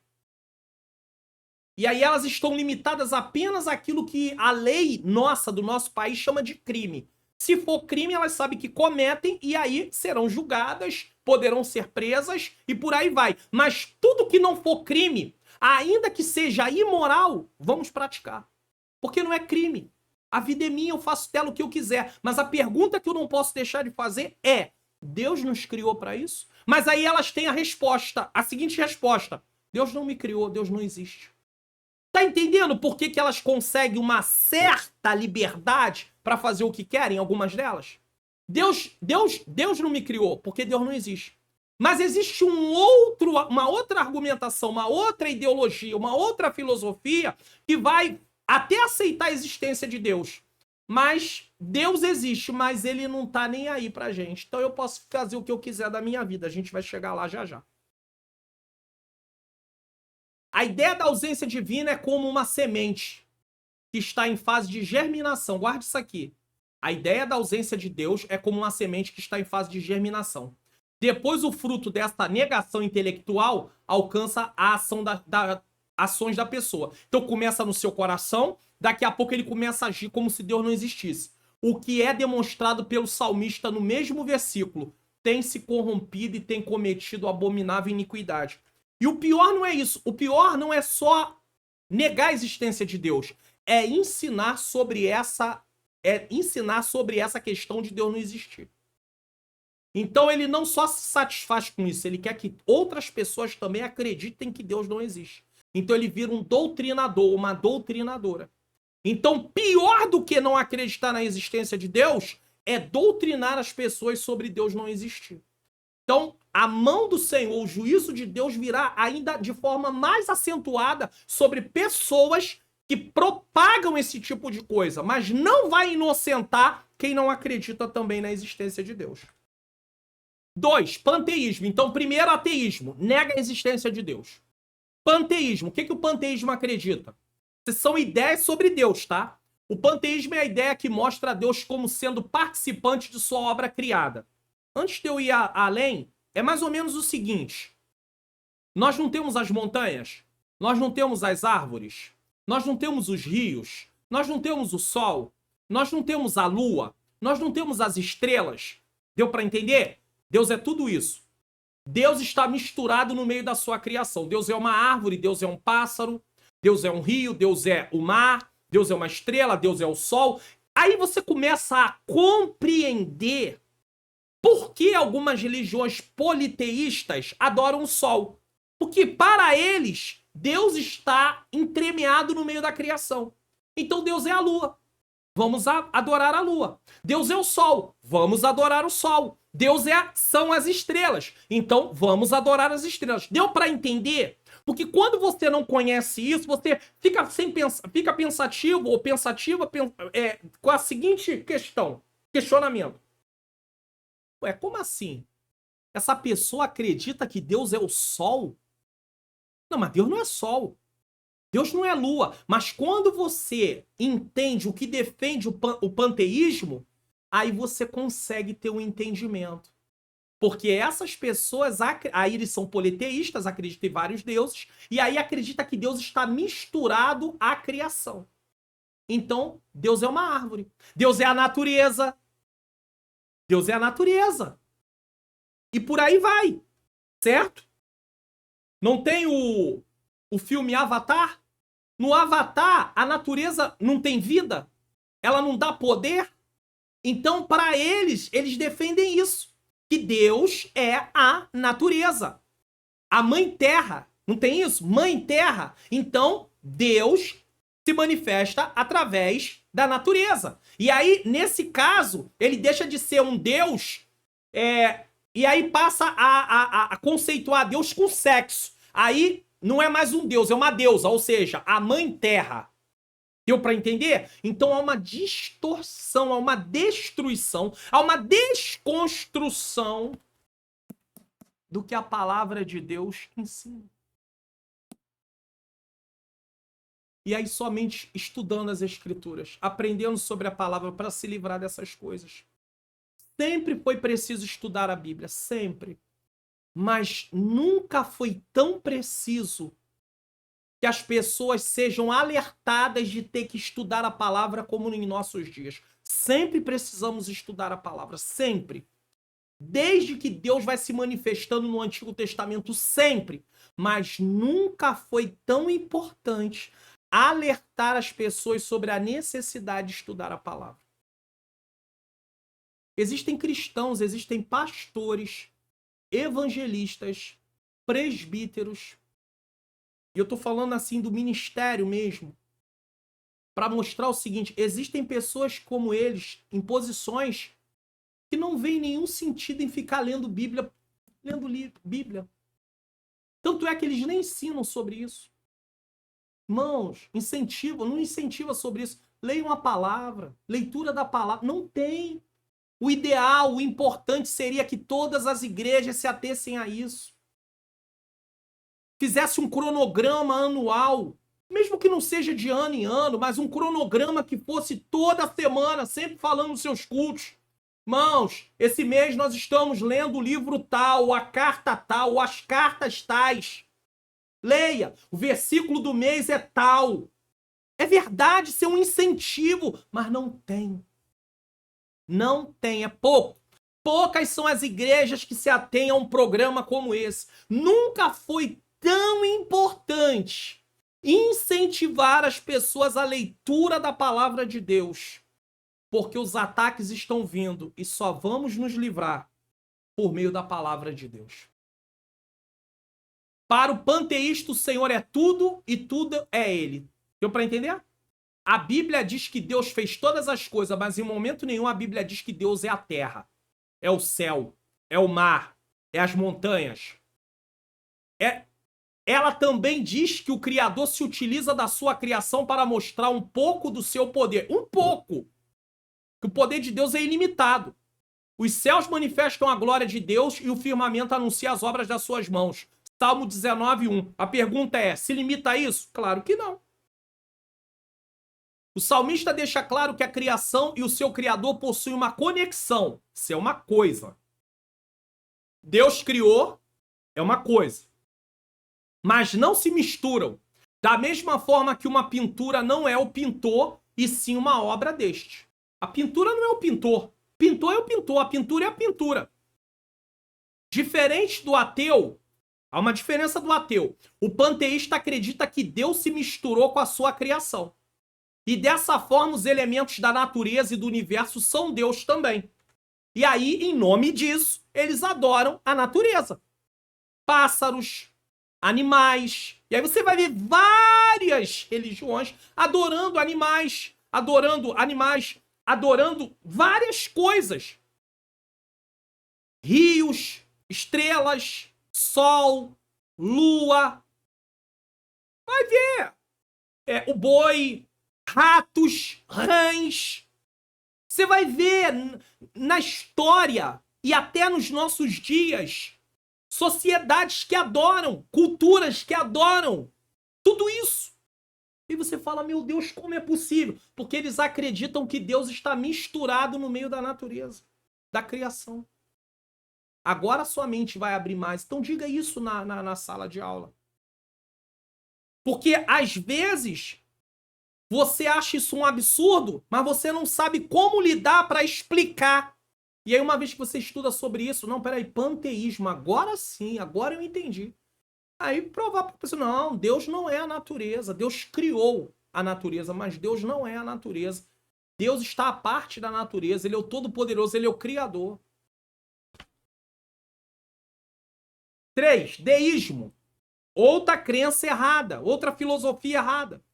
E aí elas estão limitadas apenas àquilo que a lei nossa, do nosso país, chama de crime. Se for crime, elas sabem que cometem e aí serão julgadas, poderão ser presas e por aí vai. Mas tudo que não for crime, ainda que seja imoral, vamos praticar. Porque não é crime. A vida é minha, eu faço dela o que eu quiser. Mas a pergunta que eu não posso deixar de fazer é: Deus nos criou para isso? Mas aí elas têm a resposta, a seguinte resposta: Deus não me criou, Deus não existe. Tá entendendo por que elas conseguem uma certa liberdade para fazer o que querem, algumas delas? Deus não me criou, porque Deus não existe. Mas existe uma outra argumentação, uma outra ideologia, uma outra filosofia que vai até aceitar a existência de Deus. Mas Deus existe, mas ele não tá nem aí pra gente. Então eu posso fazer o que eu quiser da minha vida. A gente vai chegar lá já já. A ideia da ausência divina é como uma semente que está em fase de germinação. Guarde isso aqui. A ideia da ausência de Deus é como uma semente que está em fase de germinação. Depois o fruto dessa negação intelectual alcança a ação ações da pessoa. Então começa no seu coração, daqui a pouco ele começa a agir como se Deus não existisse. O que é demonstrado pelo salmista no mesmo versículo: tem se corrompido e tem cometido abominável iniquidade. E o pior não é isso. O pior não é só negar a existência de Deus. É ensinar sobre essa questão de Deus não existir. Então ele não só se satisfaz com isso, ele quer que outras pessoas também acreditem que Deus não existe. Então ele vira um doutrinador, uma doutrinadora. Então pior do que não acreditar na existência de Deus é doutrinar as pessoas sobre Deus não existir. Então a mão do Senhor, o juízo de Deus virá ainda de forma mais acentuada sobre pessoas que propagam esse tipo de coisa, mas não vai inocentar quem não acredita também na existência de Deus. 2. Panteísmo. Então, primeiro, ateísmo. Nega a existência de Deus. Panteísmo. O que o panteísmo acredita? São ideias sobre Deus, tá? O panteísmo é a ideia que mostra a Deus como sendo participante de sua obra criada. Antes de eu ir além, é mais ou menos o seguinte. Nós não temos as montanhas, nós não temos as árvores, nós não temos os rios, nós não temos o sol, nós não temos a lua, nós não temos as estrelas. Deu para entender? Deus é tudo isso. Deus está misturado no meio da sua criação. Deus é uma árvore, Deus é um pássaro, Deus é um rio, Deus é o mar, Deus é uma estrela, Deus é o sol. Aí você começa a compreender por que algumas religiões politeístas adoram o sol. Porque para eles, Deus está entremeado no meio da criação. Então Deus é a lua. Vamos adorar a lua. Deus é o sol. Vamos adorar o sol. Deus são as estrelas. Então vamos adorar as estrelas. Deu para entender? Porque quando você não conhece isso, você fica pensativo ou pensativa com a seguinte questão. Questionamento. Ué, como assim? Essa pessoa acredita que Deus é o sol? Não, mas Deus não é sol. Deus não é lua. Mas quando você entende o que defende o panteísmo, aí você consegue ter um entendimento. Porque essas pessoas, aí eles são politeístas, acreditam em vários deuses, e aí acredita que Deus está misturado à criação. Então, Deus é uma árvore. Deus é a natureza. Deus é a natureza. E por aí vai. Certo? Não tem o filme Avatar? No Avatar, a natureza não tem vida? Ela não dá poder? Então, para eles defendem isso. Que Deus é a natureza. A mãe terra. Não tem isso? Mãe terra. Então, Deus se manifesta através da natureza. E aí, nesse caso, ele deixa de ser um Deus e aí passa a conceituar Deus com sexo. Aí não é mais um Deus, é uma deusa, ou seja, a mãe terra. Deu para entender? Então há uma distorção, há uma destruição, há uma desconstrução do que a palavra de Deus ensina. E aí somente estudando as escrituras, aprendendo sobre a palavra para se livrar dessas coisas. Sempre foi preciso estudar a Bíblia, sempre. Mas nunca foi tão preciso que as pessoas sejam alertadas de ter que estudar a palavra como em nossos dias. Sempre precisamos estudar a palavra, sempre. Desde que Deus vai se manifestando no Antigo Testamento, sempre. Mas nunca foi tão importante alertar as pessoas sobre a necessidade de estudar a palavra. Existem cristãos, existem pastores, evangelistas, presbíteros, e eu tô falando assim do ministério mesmo, para mostrar o seguinte: existem pessoas como eles, em posições que não veem nenhum sentido em ficar lendo Bíblia. Tanto é que eles nem ensinam sobre isso. Irmãos, não incentiva sobre isso. Leiam a palavra, leitura da palavra. Não tem. O ideal, o importante seria que todas as igrejas se atessem a isso. Fizesse um cronograma anual, mesmo que não seja de ano em ano, mas um cronograma que fosse toda semana, sempre falando nos seus cultos. Irmãos, esse mês nós estamos lendo o livro tal, a carta tal, as cartas tais. Leia, o versículo do mês é tal. É verdade, isso é um incentivo, mas não tem. Não tem, é pouco. Poucas são as igrejas que se atêm a um programa como esse. Nunca foi tão importante incentivar as pessoas à leitura da palavra de Deus, porque os ataques estão vindo e só vamos nos livrar por meio da palavra de Deus. Para o panteísta, o Senhor é tudo e tudo é Ele. Deu para entender? A Bíblia diz que Deus fez todas as coisas, mas em momento nenhum a Bíblia diz que Deus é a terra, é o céu, é o mar, é as montanhas. Ela também diz que o Criador se utiliza da sua criação para mostrar um pouco do seu poder. Um pouco! Que o poder de Deus é ilimitado. Os céus manifestam a glória de Deus e o firmamento anuncia as obras das suas mãos. Salmo 19:1. A pergunta é, se limita a isso? Claro que não. O salmista deixa claro que a criação e o seu Criador possuem uma conexão. Isso é uma coisa. Deus criou, é uma coisa. Mas não se misturam. Da mesma forma que uma pintura não é o pintor, e sim uma obra deste. A pintura não é o pintor. Pintor é o pintor, a pintura é a pintura. Diferente do ateu, há uma diferença do ateu. O panteísta acredita que Deus se misturou com a sua criação. E dessa forma os elementos da natureza e do universo são Deus também. E aí, em nome disso, eles adoram a natureza. Pássaros, animais. E aí você vai ver várias religiões adorando animais, adorando várias coisas. Rios, estrelas, sol, lua. Vai ver. O boi, ratos, rãs. Você vai ver na história e até nos nossos dias sociedades que adoram, culturas que adoram tudo isso. E você fala, meu Deus, como é possível? Porque eles acreditam que Deus está misturado no meio da natureza, da criação. Agora sua mente vai abrir mais. Então diga isso na sala de aula. Porque às vezes você acha isso um absurdo, mas você não sabe como lidar para explicar. E aí uma vez que você estuda sobre isso, não, peraí, panteísmo, agora sim, agora eu entendi. Aí provar para a pessoa, não, Deus não é a natureza, Deus criou a natureza, mas Deus não é a natureza. Deus está à parte da natureza, Ele é o Todo-Poderoso, Ele é o Criador. 3. Deísmo. Outra crença errada, outra filosofia errada.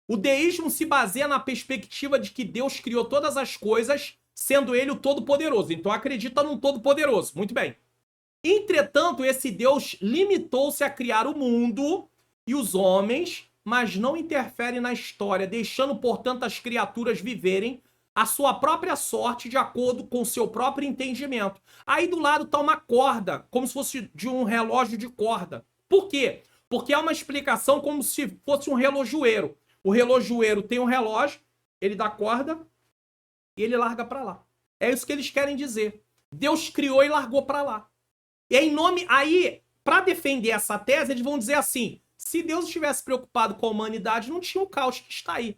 O deísmo se baseia na perspectiva de que Deus criou todas as coisas, sendo Ele o Todo-Poderoso. Então acredita num Todo-Poderoso. Muito bem. Entretanto, esse Deus limitou-se a criar o mundo e os homens, mas não interfere na história, deixando, portanto, as criaturas viverem a sua própria sorte de acordo com o seu próprio entendimento. Aí do lado está uma corda, como se fosse de um relógio de corda. Por quê? Porque é uma explicação como se fosse um relojoeiro. O relojoeiro tem um relógio, ele dá corda e ele larga para lá. É isso que eles querem dizer. Deus criou e largou para lá. E em nome... Aí, para defender essa tese, eles vão dizer assim, se Deus estivesse preocupado com a humanidade, não tinha o caos que está aí.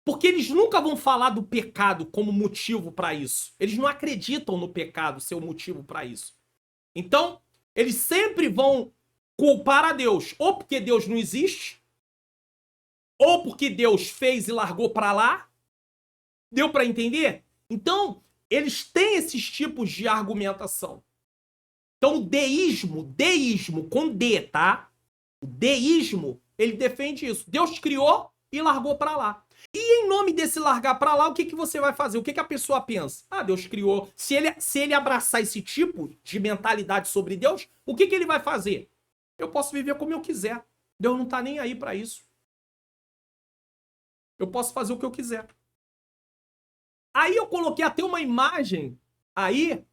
Porque eles nunca vão falar do pecado como motivo para isso. Eles não acreditam no pecado ser o motivo para isso. Então, eles sempre vão culpar a Deus, ou porque Deus não existe, ou porque Deus fez e largou para lá. Deu para entender? Então, eles têm esses tipos de argumentação. Então, o deísmo com D, tá? O deísmo, ele defende isso. Deus criou e largou para lá. E em nome desse largar para lá, o que, que você vai fazer? O que, que a pessoa pensa? Ah, Deus criou. Se ele abraçar esse tipo de mentalidade sobre Deus, o que, que ele vai fazer? Eu posso viver como eu quiser. Deus não tá nem aí para isso. Eu posso fazer o que eu quiser. Aí eu coloquei até uma imagem aí,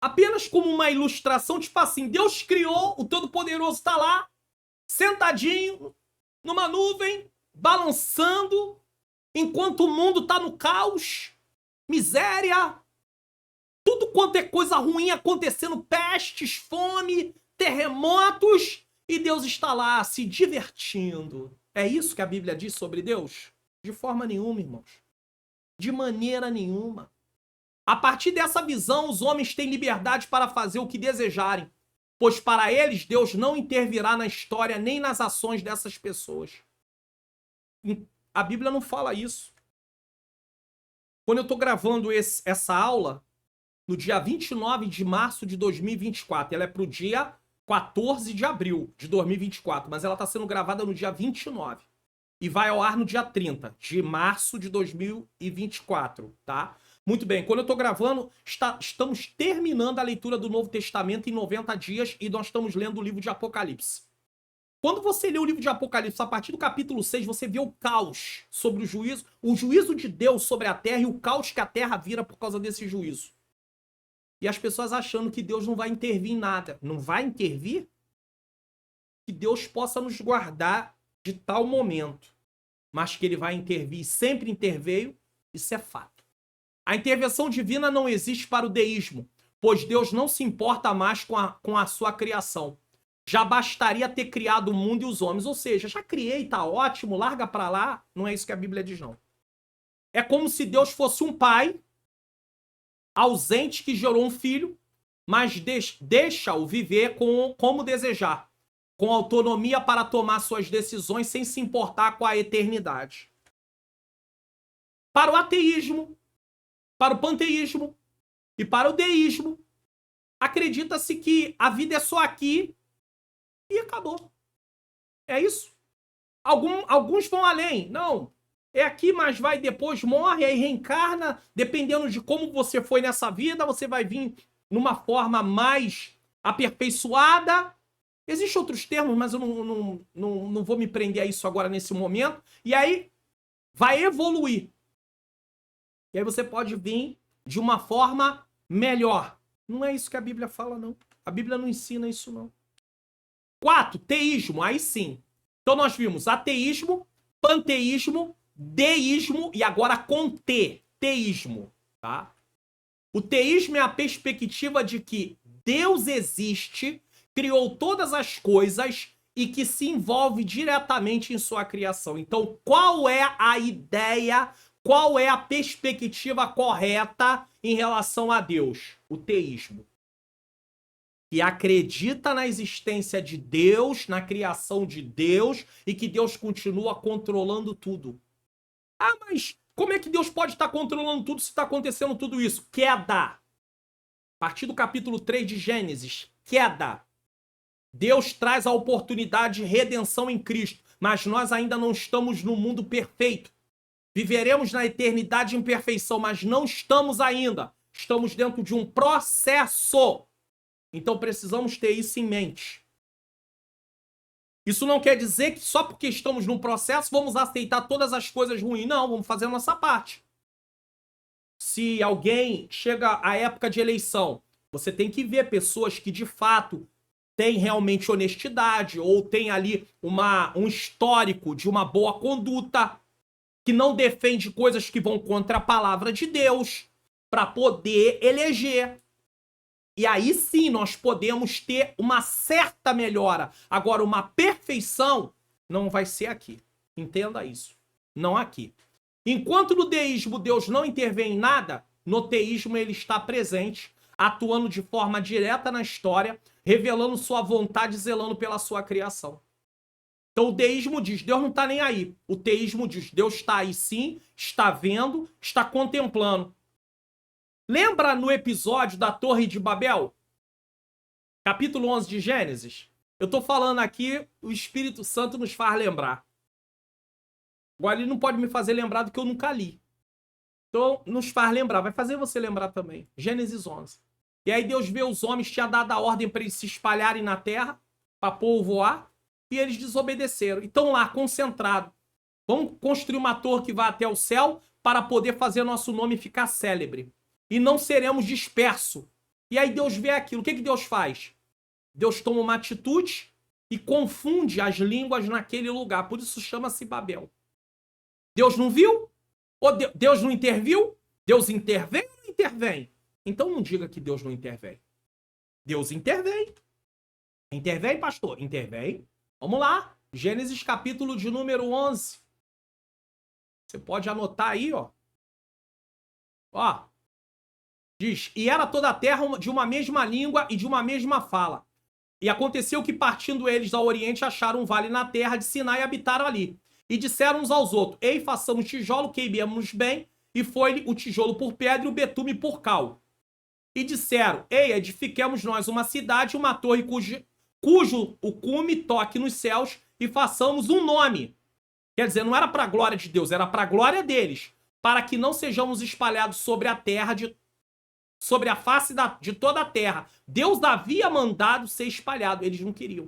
apenas como uma ilustração, tipo assim, Deus criou, o Todo-Poderoso tá lá, sentadinho, numa nuvem, balançando, enquanto o mundo tá no caos, miséria, tudo quanto é coisa ruim acontecendo, pestes, fome, terremotos, e Deus está lá se divertindo. É isso que a Bíblia diz sobre Deus? De forma nenhuma, irmãos. De maneira nenhuma. A partir dessa visão, os homens têm liberdade para fazer o que desejarem, pois para eles, Deus não intervirá na história nem nas ações dessas pessoas. A Bíblia não fala isso. Quando eu estou gravando essa aula, no dia 29 de março de 2024, ela é para o dia 14 de abril de 2024, mas ela está sendo gravada no dia 29. E vai ao ar no dia 30 de março de 2024, tá? Muito bem, quando eu estou gravando, estamos terminando a leitura do Novo Testamento em 90 dias e nós estamos lendo o livro de Apocalipse. Quando você lê o livro de Apocalipse, a partir do capítulo 6, você vê o caos sobre o juízo de Deus sobre a terra e o caos que a terra vira por causa desse juízo. E as pessoas achando que Deus não vai intervir em nada. Não vai intervir? Que Deus possa nos guardar de tal momento. Mas que ele vai intervir, sempre interveio, isso é fato. A intervenção divina não existe para o deísmo, pois Deus não se importa mais com a sua criação. Já bastaria ter criado o mundo e os homens. Ou seja, já criei, tá ótimo, larga pra lá. Não é isso que a Bíblia diz, não. É como se Deus fosse um pai ausente que gerou um filho, mas deixa-o viver como desejar, com autonomia para tomar suas decisões sem se importar com a eternidade. Para o ateísmo, para o panteísmo e para o deísmo, acredita-se que a vida é só aqui e acabou. É isso. Alguns vão além. Não, é aqui, mas vai depois, morre, aí reencarna. Dependendo de como você foi nessa vida, você vai vir numa forma mais aperfeiçoada. Existem outros termos, mas eu não vou me prender a isso agora nesse momento. E aí vai evoluir. E aí você pode vir de uma forma melhor. Não é isso que a Bíblia fala, não. A Bíblia não ensina isso, não. 4, teísmo, aí sim. Então nós vimos ateísmo, panteísmo, deísmo e agora com T, teísmo, tá? O teísmo é a perspectiva de que Deus existe, criou todas as coisas e que se envolve diretamente em sua criação. Então, qual é a ideia, qual é a perspectiva correta em relação a Deus? O teísmo. Que acredita na existência de Deus, na criação de Deus e que Deus continua controlando tudo. Ah, mas como é que Deus pode estar controlando tudo se está acontecendo tudo isso? Queda. A partir do capítulo 3 de Gênesis, queda. Deus traz a oportunidade de redenção em Cristo, mas nós ainda não estamos no mundo perfeito. Viveremos na eternidade em perfeição, mas não estamos ainda. Estamos dentro de um processo. Então precisamos ter isso em mente. Isso não quer dizer que só porque estamos num processo vamos aceitar todas as coisas ruins. Não, vamos fazer a nossa parte. Se alguém chega à época de eleição, você tem que ver pessoas que de fato têm realmente honestidade ou têm ali um histórico de uma boa conduta, que não defende coisas que vão contra a palavra de Deus, para poder eleger. E aí sim nós podemos ter uma certa melhora. Agora, uma perfeição não vai ser aqui. Entenda isso. Não aqui. Enquanto no deísmo Deus não intervém em nada, no teísmo ele está presente, atuando de forma direta na história, revelando sua vontade e zelando pela sua criação. Então o deísmo diz, Deus não está nem aí. O teísmo diz, Deus está aí sim, está vendo, está contemplando. Lembra no episódio da Torre de Babel? Capítulo 11 de Gênesis? Eu estou falando aqui, o Espírito Santo nos faz lembrar. Agora ele não pode me fazer lembrar do que eu nunca li. Então nos faz lembrar, vai fazer você lembrar também. Gênesis 11. E aí Deus vê os homens, tinha dado a ordem para eles se espalharem na terra, para povoar, e eles desobedeceram. E estão lá, concentrados. Vamos construir uma torre que vai até o céu para poder fazer nosso nome ficar célebre. E não seremos dispersos. E aí Deus vê aquilo. O que Deus faz? Deus toma uma atitude e confunde as línguas naquele lugar. Por isso chama-se Babel. Deus não viu? Ou Deus não interviu? Deus intervém ou não intervém? Então não diga que Deus não intervém. Deus intervém. Intervém, pastor? Intervém. Vamos lá. Gênesis capítulo de número 11. Você pode anotar aí, ó. Ó. Diz, e era toda a terra de uma mesma língua e de uma mesma fala. E aconteceu que, partindo eles ao oriente, acharam um vale na terra de Sinai e habitaram ali. E disseram uns aos outros, ei, façamos tijolo, queimemos bem, e foi-lhe o tijolo por pedra e o betume por cal. E disseram, ei, edifiquemos nós uma cidade, uma torre cujo o cume toque nos céus, e façamos um nome. Quer dizer, não era para a glória de Deus, era para a glória deles, para que não sejamos espalhados sobre a terra sobre a face de toda a terra. Deus havia mandado ser espalhado, eles não queriam.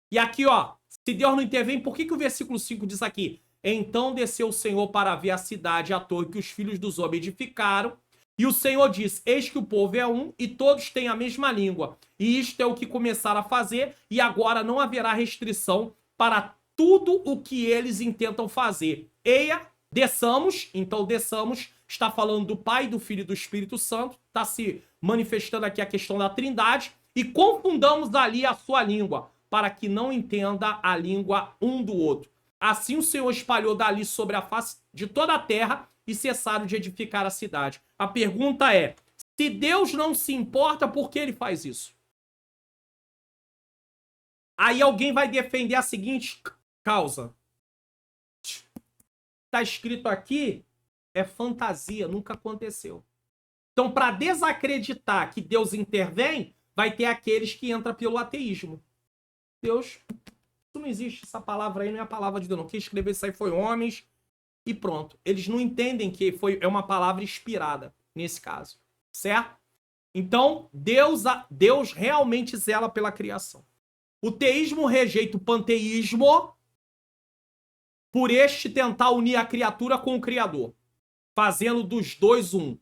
E aqui, ó, se Deus não intervém, por que o versículo 5 diz aqui? Então desceu o Senhor para ver a cidade, a torre que os filhos dos homens edificaram, e o Senhor disse, eis que o povo é um, e todos têm a mesma língua, e isto é o que começaram a fazer, e agora não haverá restrição para tudo o que eles intentam fazer. Eia, desçamos, então desçamos, está falando do Pai, do Filho e do Espírito Santo, está se manifestando aqui a questão da Trindade, e confundamos ali a sua língua, para que não entenda a língua um do outro. Assim o Senhor espalhou dali sobre a face de toda a terra e cessaram de edificar a cidade. A pergunta é, se Deus não se importa, por que ele faz isso? Aí alguém vai defender a seguinte causa. Está escrito aqui, é fantasia, nunca aconteceu. Então, para desacreditar que Deus intervém, vai ter aqueles que entram pelo ateísmo. Deus, isso não existe, essa palavra aí não é a palavra de Deus, não. Quem escreveu isso aí foi homens e pronto. Eles não entendem que é uma palavra inspirada, nesse caso, certo? Então, Deus realmente zela pela criação. O teísmo rejeita o panteísmo por este tentar unir a criatura com o Criador, fazendo dos dois um.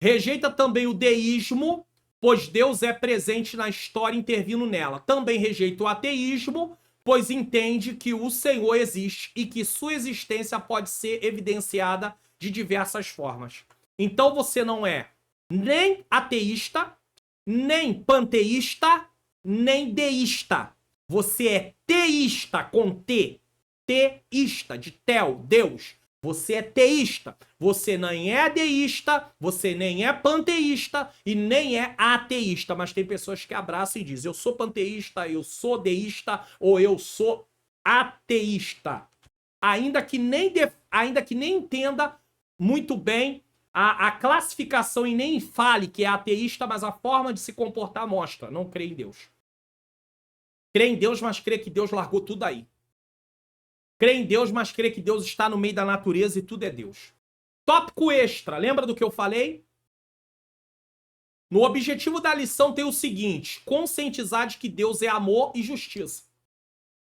Rejeita também o deísmo, pois Deus é presente na história intervindo nela. Também rejeita o ateísmo, pois entende que o Senhor existe e que sua existência pode ser evidenciada de diversas formas. Então você não é nem ateísta, nem panteísta, nem deísta. Você é teísta com T. Teísta, de Tel, Deus. Você é teísta. Você nem é deísta, você nem é panteísta e nem é ateísta. Mas tem pessoas que abraçam e dizem: eu sou panteísta, eu sou deísta ou eu sou ateísta. Ainda que nem entenda muito bem a classificação e nem fale que é ateísta, mas a forma de se comportar mostra. Não crê em Deus. Crê em Deus, mas crê que Deus largou tudo aí. Crê em Deus, mas crê que Deus está no meio da natureza e tudo é Deus. Tópico extra. Lembra do que eu falei? No objetivo da lição tem o seguinte: conscientizar de que Deus é amor e justiça.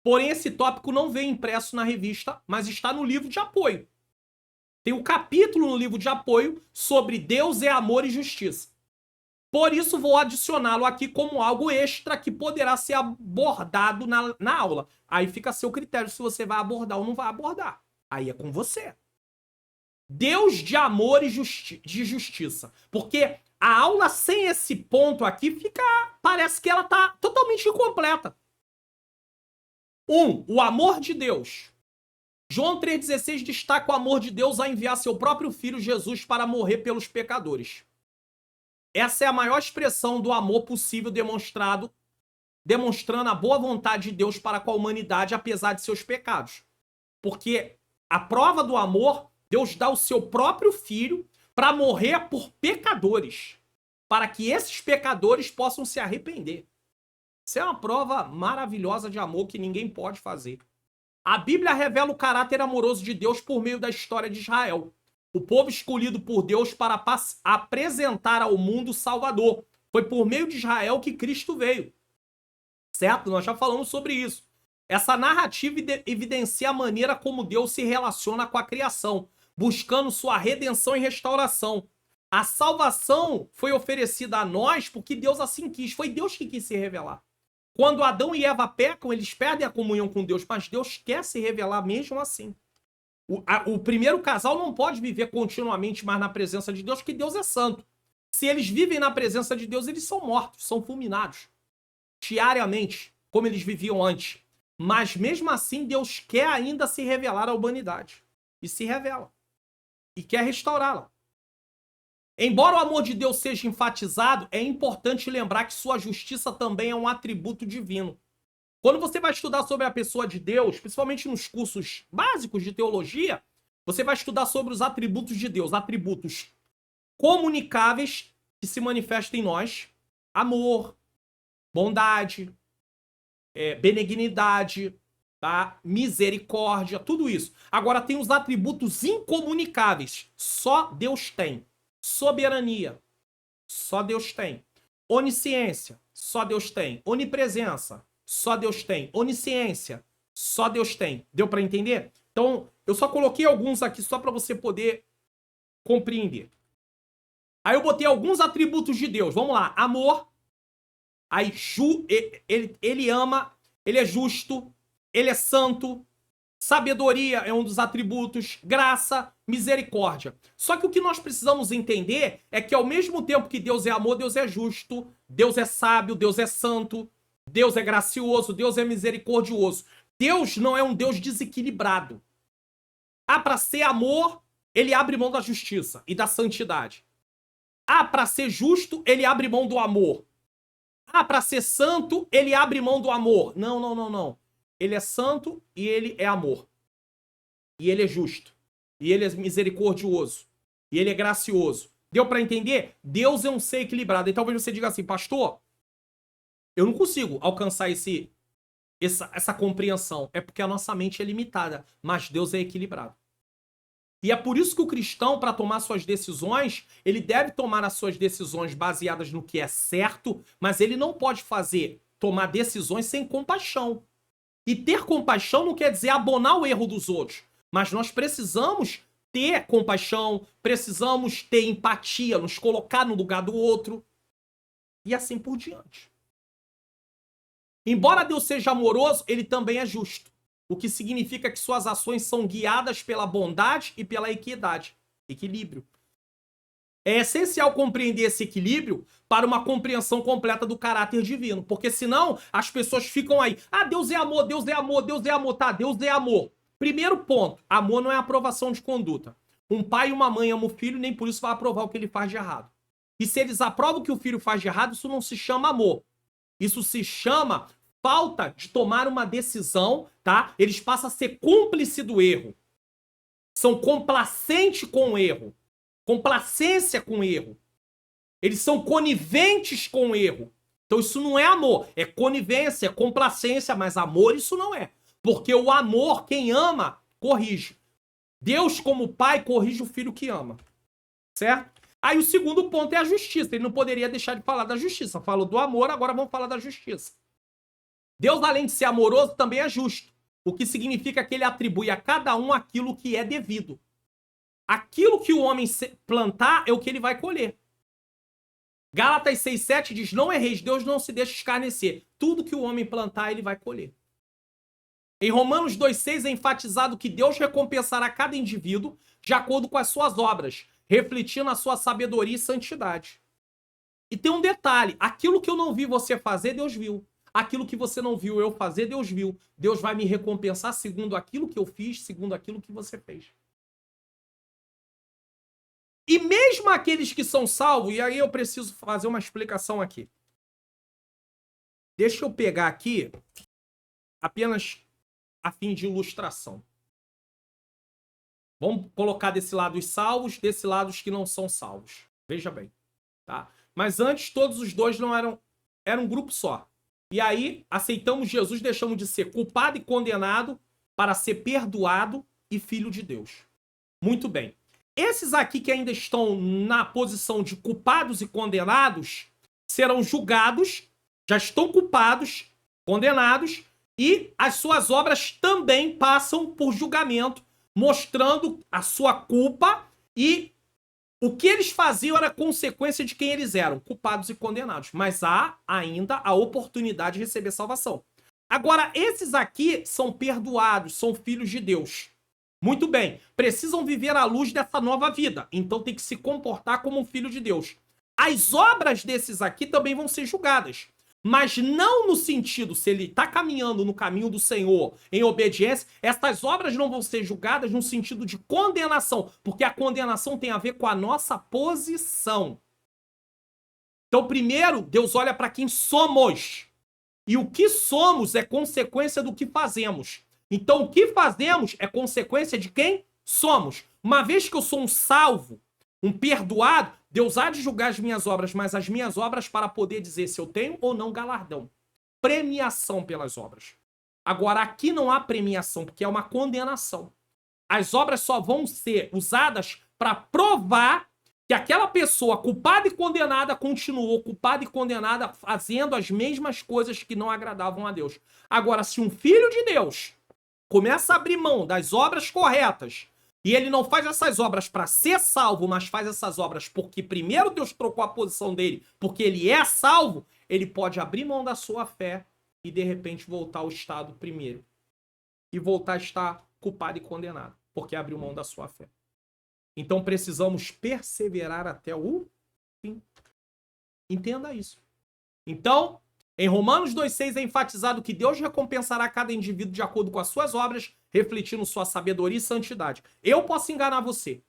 Porém, esse tópico não veio impresso na revista, mas está no livro de apoio. Tem um capítulo no livro de apoio sobre Deus é amor e justiça. Por isso, vou adicioná-lo aqui como algo extra que poderá ser abordado na aula. Aí fica a seu critério se você vai abordar ou não vai abordar. Aí é com você. Deus de amor e de justiça. Porque a aula sem esse ponto aqui parece que ela está totalmente incompleta. O amor de Deus. João 3,16 destaca o amor de Deus a enviar seu próprio filho Jesus para morrer pelos pecadores. Essa é a maior expressão do amor possível demonstrando a boa vontade de Deus para com a humanidade, apesar de seus pecados. Porque a prova do amor, Deus dá o seu próprio filho para morrer por pecadores, para que esses pecadores possam se arrepender. Isso é uma prova maravilhosa de amor que ninguém pode fazer. A Bíblia revela o caráter amoroso de Deus por meio da história de Israel. O povo escolhido por Deus para apresentar ao mundo o Salvador. Foi por meio de Israel que Cristo veio. Certo? Nós já falamos sobre isso. Essa narrativa evidencia a maneira como Deus se relaciona com a criação, buscando sua redenção e restauração. A salvação foi oferecida a nós porque Deus assim quis. Foi Deus que quis se revelar. Quando Adão e Eva pecam, eles perdem a comunhão com Deus, mas Deus quer se revelar mesmo assim. O primeiro casal não pode viver continuamente mais na presença de Deus, porque Deus é santo. Se eles vivem na presença de Deus, eles são mortos, são fulminados. Diariamente, como eles viviam antes. Mas mesmo assim, Deus quer ainda se revelar à humanidade. E se revela. E quer restaurá-la. Embora o amor de Deus seja enfatizado, é importante lembrar que sua justiça também é um atributo divino. Quando você vai estudar sobre a pessoa de Deus, principalmente nos cursos básicos de teologia, você vai estudar sobre os atributos de Deus, atributos comunicáveis que se manifestam em nós: amor, bondade, benignidade, tá? Misericórdia, tudo isso. Agora tem os atributos incomunicáveis, só Deus tem. Soberania, só Deus tem. Onisciência, só Deus tem. Onipresença, só Deus tem. Onisciência, só Deus tem. Deu para entender? Então, eu só coloquei alguns aqui só para você poder compreender. Aí eu botei alguns atributos de Deus. Vamos lá. Amor. Aí, ele ama, ele é justo, ele é santo. Sabedoria é um dos atributos, graça, misericórdia. Só que o que nós precisamos entender é que ao mesmo tempo que Deus é amor, Deus é justo, Deus é sábio, Deus é santo, Deus é gracioso, Deus é misericordioso. Deus não é um Deus desequilibrado. Para ser amor, ele abre mão da justiça e da santidade. Para ser justo, ele abre mão do amor. Para ser santo, ele abre mão do amor. Não. Ele é santo e ele é amor. E ele é justo. E ele é misericordioso. E ele é gracioso. Deu para entender? Deus é um ser equilibrado. E talvez você diga assim: pastor, eu não consigo alcançar essa compreensão. É porque a nossa mente é limitada. Mas Deus é equilibrado. E é por isso que o cristão, para tomar suas decisões, ele deve tomar as suas decisões baseadas no que é certo, mas ele não pode tomar decisões sem compaixão. E ter compaixão não quer dizer abonar o erro dos outros, mas nós precisamos ter compaixão, precisamos ter empatia, nos colocar no lugar do outro, e assim por diante. Embora Deus seja amoroso, ele também é justo, o que significa que suas ações são guiadas pela bondade e pela equidade, equilíbrio. É essencial compreender esse equilíbrio para uma compreensão completa do caráter divino, porque senão as pessoas ficam aí, ah, Deus é amor, Deus é amor, Deus é amor, tá, Deus é amor. Primeiro ponto, amor não é aprovação de conduta. Um pai e uma mãe amam o filho, nem por isso vai aprovar o que ele faz de errado. E se eles aprovam o que o filho faz de errado, isso não se chama amor. Isso se chama falta de tomar uma decisão, tá? Eles passam a ser cúmplice do erro. São complacentes com o erro. Complacência com o erro. Eles são coniventes com o erro. Então isso não é amor. É conivência, é complacência, mas amor isso não é. Porque o amor, quem ama, corrige. Deus, como pai, corrige o filho que ama. Certo? Aí o segundo ponto é a justiça. Ele não poderia deixar de falar da justiça. Falou do amor, agora vamos falar da justiça. Deus, além de ser amoroso, também é justo. O que significa que ele atribui a cada um aquilo que é devido. Aquilo que o homem plantar é o que ele vai colher. Gálatas 6,7 diz, não erreis, Deus não se deixa escarnecer. Tudo que o homem plantar, ele vai colher. Em Romanos 2,6 é enfatizado que Deus recompensará cada indivíduo de acordo com as suas obras, refletindo a sua sabedoria e santidade. E tem um detalhe, aquilo que eu não vi você fazer, Deus viu. Aquilo que você não viu eu fazer, Deus viu. Deus vai me recompensar segundo aquilo que eu fiz, segundo aquilo que você fez. E mesmo aqueles que são salvos, e aí eu preciso fazer uma explicação aqui. Deixa eu pegar aqui, apenas a fim de ilustração. Vamos colocar desse lado os salvos, desse lado os que não são salvos. Veja bem, tá? Mas antes todos os dois não eram um grupo só. E aí aceitamos Jesus, deixamos de ser culpado e condenado para ser perdoado e filho de Deus. Muito bem. Esses aqui que ainda estão na posição de culpados e condenados serão julgados, já estão culpados, condenados, e as suas obras também passam por julgamento, mostrando a sua culpa, e o que eles faziam era consequência de quem eles eram, culpados e condenados. Mas há ainda a oportunidade de receber salvação. Agora, esses aqui são perdoados, são filhos de Deus. Muito bem, precisam viver à luz dessa nova vida, então tem que se comportar como um filho de Deus. As obras desses aqui também vão ser julgadas, mas não no sentido, se ele está caminhando no caminho do Senhor em obediência, essas obras não vão ser julgadas no sentido de condenação, porque a condenação tem a ver com a nossa posição. Então, primeiro, Deus olha para quem somos, e o que somos é consequência do que fazemos. Então, o que fazemos é consequência de quem somos. Uma vez que eu sou um salvo, um perdoado, Deus há de julgar as minhas obras, mas as minhas obras para poder dizer se eu tenho ou não galardão. Premiação pelas obras. Agora, aqui não há premiação, porque é uma condenação. As obras só vão ser usadas para provar que aquela pessoa culpada e condenada continuou culpada e condenada fazendo as mesmas coisas que não agradavam a Deus. Agora, se um filho de Deus começa a abrir mão das obras corretas, e ele não faz essas obras para ser salvo, mas faz essas obras porque primeiro Deus trocou a posição dele, porque ele é salvo, ele pode abrir mão da sua fé e de repente voltar ao estado primeiro. E voltar a estar culpado e condenado, porque abriu mão da sua fé. Então precisamos perseverar até o fim. Entenda isso. Então, em Romanos 2,6 é enfatizado que Deus recompensará cada indivíduo de acordo com as suas obras, refletindo sua sabedoria e santidade. Eu posso enganar você.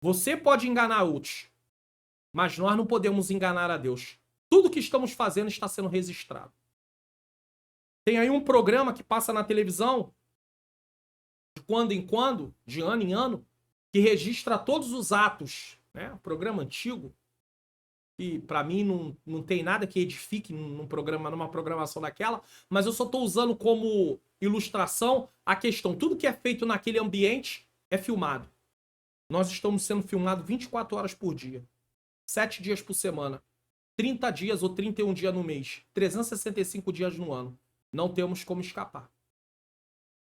Você pode enganar outros. Mas nós não podemos enganar a Deus. Tudo que estamos fazendo está sendo registrado. Tem aí um programa que passa na televisão, de quando em quando, de ano em ano, que registra todos os atos. Né? Um programa antigo. E para mim não tem nada que edifique numa programação daquela, mas eu só estou usando como ilustração a questão. Tudo que é feito naquele ambiente é filmado. Nós estamos sendo filmados 24 horas por dia, 7 dias por semana, 30 dias ou 31 dias no mês, 365 dias no ano. Não temos como escapar.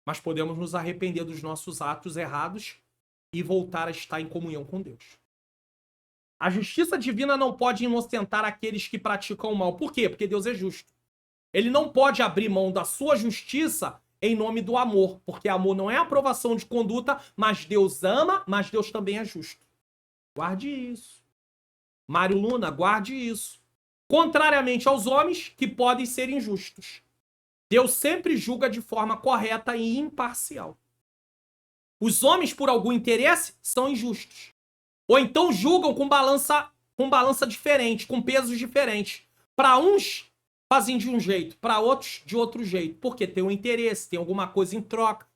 Mas podemos nos arrepender dos nossos atos errados e voltar a estar em comunhão com Deus. A justiça divina não pode inocentar aqueles que praticam o mal. Por quê? Porque Deus é justo. Ele não pode abrir mão da sua justiça em nome do amor, porque amor não é aprovação de conduta, mas Deus ama, mas Deus também é justo. Guarde isso. Mário Luna, guarde isso. Contrariamente aos homens, que podem ser injustos. Deus sempre julga de forma correta e imparcial. Os homens, por algum interesse, são injustos. Ou então julgam com balança diferente, com pesos diferentes. Para uns, fazem de um jeito, para outros, de outro jeito. Porque tem um interesse, tem alguma coisa em troca.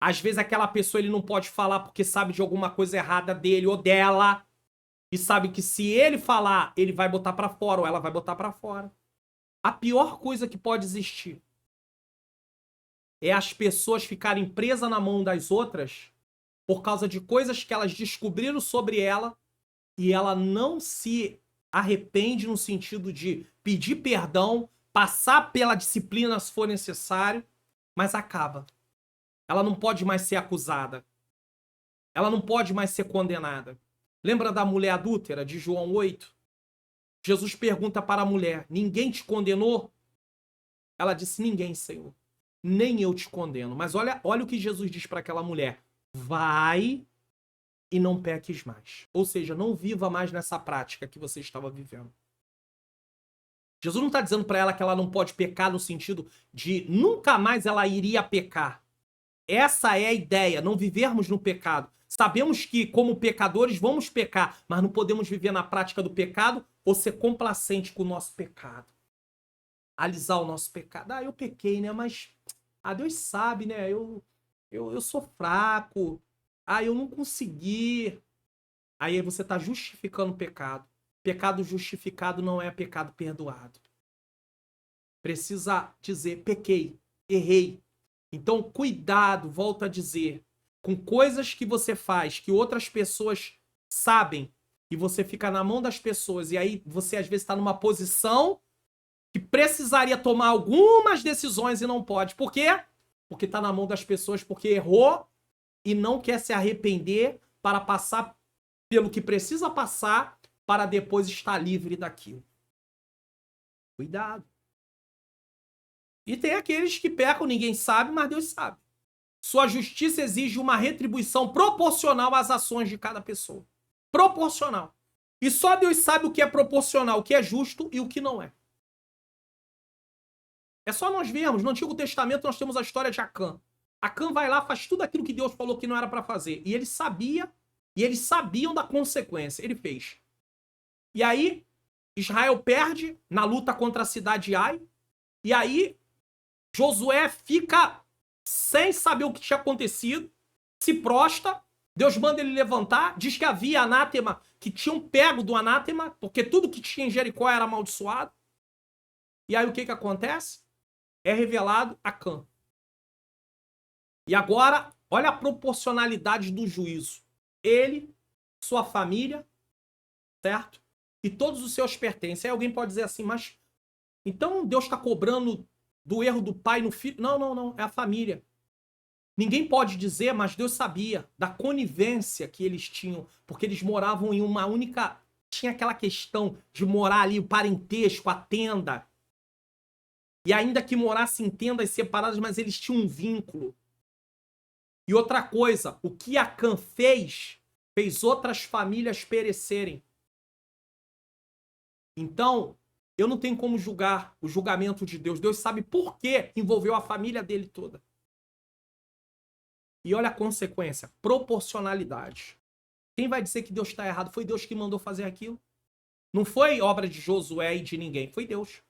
Às vezes aquela pessoa ele não pode falar porque sabe de alguma coisa errada dele ou dela. E sabe que se ele falar, ele vai botar para fora ou ela vai botar para fora. A pior coisa que pode existir é as pessoas ficarem presas na mão das outras por causa de coisas que elas descobriram sobre ela e ela não se arrepende no sentido de pedir perdão, passar pela disciplina se for necessário, mas acaba. Ela não pode mais ser acusada. Ela não pode mais ser condenada. Lembra da mulher adúltera de João 8? Jesus pergunta para a mulher, ninguém te condenou? Ela disse, ninguém, Senhor. Nem eu te condeno. Mas olha o que Jesus diz para aquela mulher. Vai e não peques mais. Ou seja, não viva mais nessa prática que você estava vivendo. Jesus não está dizendo para ela que ela não pode pecar no sentido de nunca mais ela iria pecar. Essa é a ideia, não vivermos no pecado. Sabemos que, como pecadores, vamos pecar, mas não podemos viver na prática do pecado ou ser complacente com o nosso pecado. Alisar o nosso pecado. Ah, eu pequei, né? Mas Deus sabe, né? Eu sou fraco. Eu não consegui. Aí você está justificando o pecado. Pecado justificado não é pecado perdoado. Precisa dizer, pequei, errei. Então, cuidado, volto a dizer, com coisas que você faz, que outras pessoas sabem, e você fica na mão das pessoas, e aí você às vezes está numa posição que precisaria tomar algumas decisões e não pode. Por quê? Porque está na mão das pessoas, porque errou e não quer se arrepender para passar pelo que precisa passar para depois estar livre daquilo. Cuidado. E tem aqueles que pecam, ninguém sabe, mas Deus sabe. Sua justiça exige uma retribuição proporcional às ações de cada pessoa. Proporcional. E só Deus sabe o que é proporcional, o que é justo e o que não é. É só nós vermos, no Antigo Testamento nós temos a história de Acã. Acã vai lá, faz tudo aquilo que Deus falou que não era para fazer. E ele sabia, e eles sabiam da consequência. Ele fez. E aí, Israel perde na luta contra a cidade de Ai. E aí, Josué fica sem saber o que tinha acontecido, se prostra, Deus manda ele levantar, diz que havia anátema, que tinham pego do anátema, porque tudo que tinha em Jericó era amaldiçoado. E aí o que acontece? É revelado Acã. E agora, olha a proporcionalidade do juízo. Ele, sua família, certo? E todos os seus pertences. Aí alguém pode dizer assim, mas então Deus está cobrando do erro do pai no filho? Não, não, não. É a família. Ninguém pode dizer, mas Deus sabia da conivência que eles tinham, porque eles moravam em uma única... Tinha aquela questão de morar ali, o parentesco, a tenda. E ainda que morassem em tendas separadas, mas eles tinham um vínculo. E outra coisa, o que Acã fez outras famílias perecerem. Então, eu não tenho como julgar o julgamento de Deus. Deus sabe por que envolveu a família dele toda. E olha a consequência, proporcionalidade. Quem vai dizer que Deus está errado? Foi Deus que mandou fazer aquilo. Não foi obra de Josué e de ninguém, foi Deus.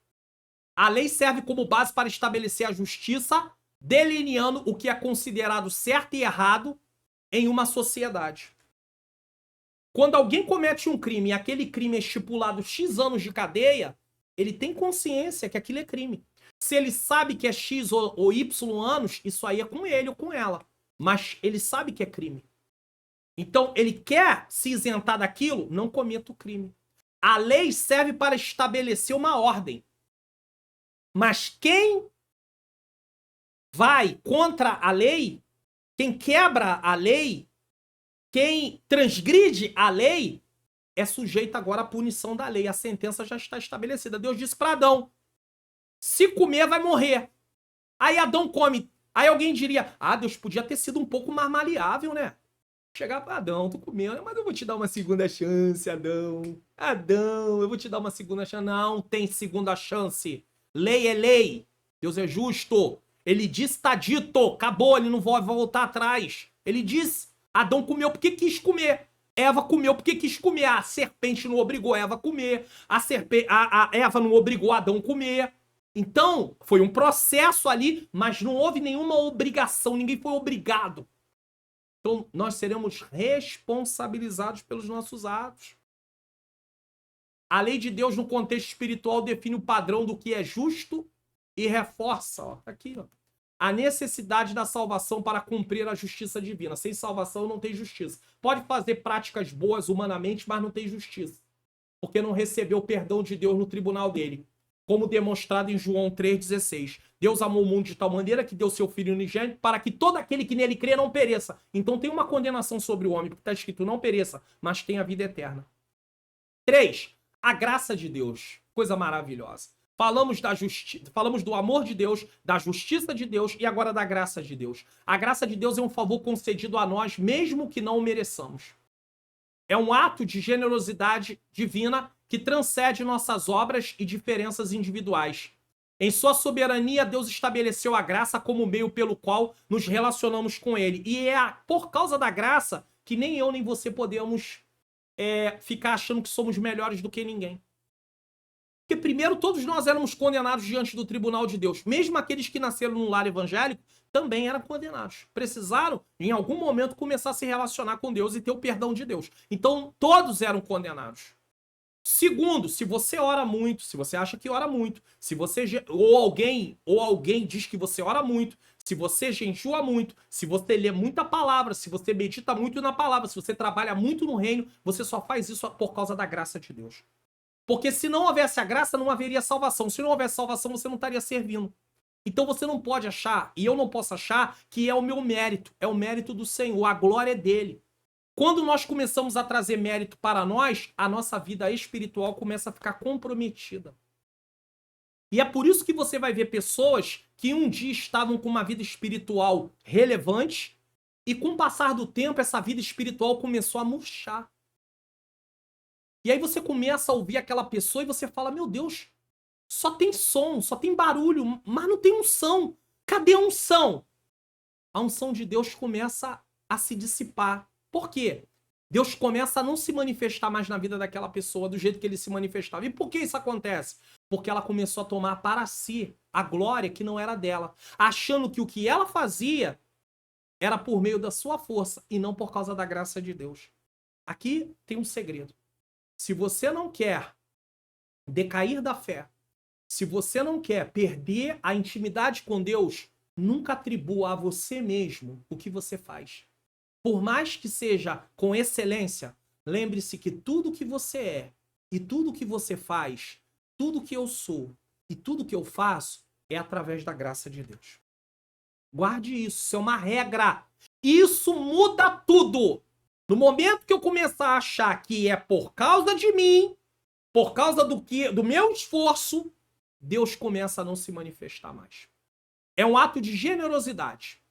A lei serve como base para estabelecer a justiça, delineando o que é considerado certo e errado em uma sociedade. Quando alguém comete um crime e aquele crime é estipulado X anos de cadeia, ele tem consciência que aquilo é crime. Se ele sabe que é X ou Y anos, isso aí é com ele ou com ela. Mas ele sabe que é crime. Então, ele quer se isentar daquilo, não cometa o crime. A lei serve para estabelecer uma ordem. Mas quem vai contra a lei, quem quebra a lei, Quem transgride a lei é sujeito agora à punição da lei. A sentença já está estabelecida. Deus disse para Adão, se comer vai morrer. Aí Adão come. Aí alguém diria, Deus podia ter sido um pouco mais maleável, né? Chegar para Adão, tô comendo, mas eu vou te dar uma segunda chance, Adão. Adão, eu vou te dar uma segunda chance. Não tem segunda chance. Lei é lei. Deus é justo. Ele disse, tá dito. Acabou, ele não vai voltar atrás. Ele disse, Adão comeu porque quis comer. Eva comeu porque quis comer. A serpente não obrigou a Eva a comer. A Eva não obrigou Adão a comer. Então, foi um processo ali, mas não houve nenhuma obrigação. Ninguém foi obrigado. Então, nós seremos responsabilizados pelos nossos atos. A lei de Deus, no contexto espiritual, define o padrão do que é justo e reforça, ó, aqui, ó, a necessidade da salvação para cumprir a justiça divina. Sem salvação não tem justiça. Pode fazer práticas boas humanamente, mas não tem justiça. Porque não recebeu o perdão de Deus no tribunal dele. Como demonstrado em João 3,16. Deus amou o mundo de tal maneira que deu seu Filho unigênito para que todo aquele que nele crê não pereça. Então tem uma condenação sobre o homem, porque está escrito não pereça, mas tem a vida eterna. 3. A graça de Deus. Coisa maravilhosa. Falamos da justiça, falamos do amor de Deus, da justiça de Deus e agora da graça de Deus. A graça de Deus é um favor concedido a nós, mesmo que não o mereçamos. É um ato de generosidade divina que transcende nossas obras e diferenças individuais. Em sua soberania, Deus estabeleceu a graça como meio pelo qual nos relacionamos com Ele. E é por causa da graça que nem eu nem você podemos ficar achando que somos melhores do que ninguém. Porque primeiro todos nós éramos condenados diante do tribunal de Deus. Mesmo aqueles que nasceram num lar evangélico também eram condenados. Precisaram, em algum momento, começar a se relacionar com Deus e ter o perdão de Deus. Então, todos eram condenados. Segundo, se você ora muito, se você acha que ora muito, se você ou alguém diz que você ora muito, se você jejua muito, se você lê muita palavra, se você medita muito na palavra, se você trabalha muito no reino, você só faz isso por causa da graça de Deus. Porque se não houvesse a graça, não haveria salvação. Se não houvesse salvação, você não estaria servindo. Então você não pode achar, e eu não posso achar, que é o meu mérito. É o mérito do Senhor, a glória é dele. Quando nós começamos a trazer mérito para nós, a nossa vida espiritual começa a ficar comprometida. E é por isso que você vai ver pessoas que um dia estavam com uma vida espiritual relevante e com o passar do tempo essa vida espiritual começou a murchar. E aí você começa a ouvir aquela pessoa e você fala, meu Deus, só tem som, só tem barulho, mas não tem unção. Cadê a unção? A unção de Deus começa a se dissipar. Por quê? Deus começa a não se manifestar mais na vida daquela pessoa do jeito que ele se manifestava. E por que isso acontece? Porque ela começou a tomar para si a glória que não era dela, achando que o que ela fazia era por meio da sua força e não por causa da graça de Deus. Aqui tem um segredo. Se você não quer decair da fé, se você não quer perder a intimidade com Deus, nunca atribua a você mesmo o que você faz. Por mais que seja com excelência, lembre-se que tudo que você é e tudo que você faz, tudo que eu sou e tudo que eu faço é através da graça de Deus. Guarde isso, isso é uma regra. Isso muda tudo. No momento que eu começar a achar que é por causa de mim, por causa do meu esforço, Deus começa a não se manifestar mais. É um ato de generosidade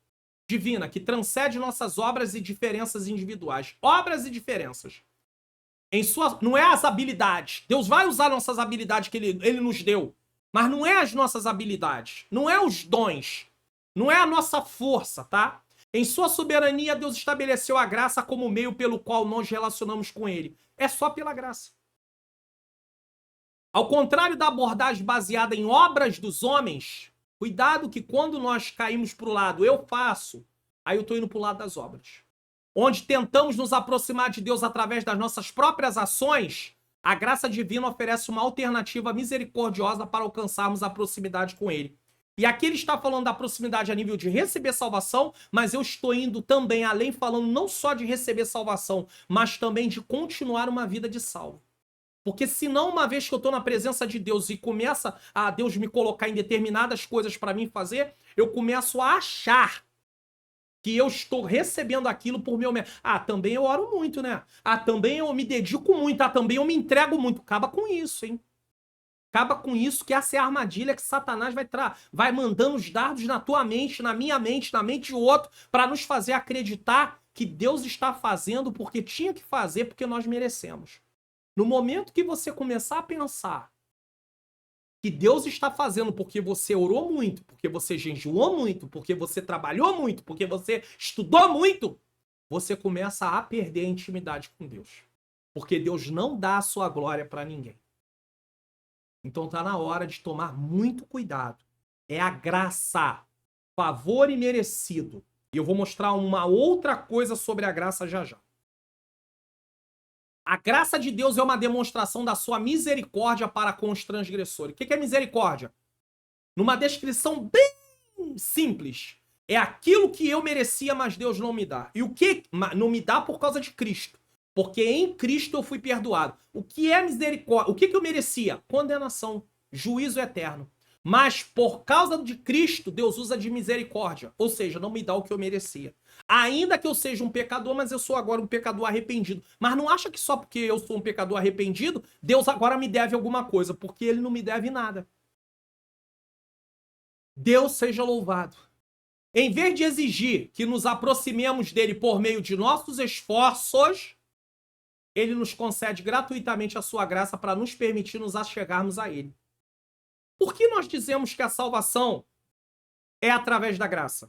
divina que transcende nossas obras e diferenças individuais. Obras e diferenças. Não é as habilidades. Deus vai usar nossas habilidades que ele nos deu, mas não é as nossas habilidades, não é os dons, não é a nossa força, tá? Em sua soberania, Deus estabeleceu a graça como meio pelo qual nós relacionamos com ele. É só pela graça. Ao contrário da abordagem baseada em obras dos homens, cuidado que quando nós caímos para o lado eu faço, aí eu estou indo para o lado das obras. Onde tentamos nos aproximar de Deus através das nossas próprias ações, a graça divina oferece uma alternativa misericordiosa para alcançarmos a proximidade com ele. E aqui ele está falando da proximidade a nível de receber salvação, mas eu estou indo também além, falando não só de receber salvação, mas também de continuar uma vida de salvo. Porque senão, uma vez que eu estou na presença de Deus e começa a Deus me colocar em determinadas coisas para mim fazer, eu começo a achar que eu estou recebendo aquilo por meu mérito. Ah, também eu oro muito, né? Ah, também eu me dedico muito. Ah, também eu me entrego muito. Acaba com isso, hein? Acaba com isso, que essa é a armadilha que Satanás vai mandando os dardos na tua mente, na minha mente, na mente de outro, para nos fazer acreditar que Deus está fazendo porque tinha que fazer, porque nós merecemos. No momento que você começar a pensar que Deus está fazendo porque você orou muito, porque você jejuou muito, porque você trabalhou muito, porque você estudou muito, você começa a perder a intimidade com Deus. Porque Deus não dá a sua glória para ninguém. Então tá na hora de tomar muito cuidado. É a graça, favor imerecido. E eu vou mostrar uma outra coisa sobre a graça já já. A graça de Deus é uma demonstração da sua misericórdia para com os transgressores. O que é misericórdia? Numa descrição bem simples. É aquilo que eu merecia, mas Deus não me dá. E o que não me dá por causa de Cristo? Porque em Cristo eu fui perdoado. O que é misericórdia? O que eu merecia? Condenação, juízo eterno. Mas por causa de Cristo, Deus usa de misericórdia. Ou seja, não me dá o que eu merecia. Ainda que eu seja um pecador, mas eu sou agora um pecador arrependido. Mas não acha que só porque eu sou um pecador arrependido, Deus agora me deve alguma coisa, porque Ele não me deve nada. Deus seja louvado. Em vez de exigir que nos aproximemos dele por meio de nossos esforços, Ele nos concede gratuitamente a sua graça para nos permitir nos achegarmos a Ele. Por que nós dizemos que a salvação é através da graça?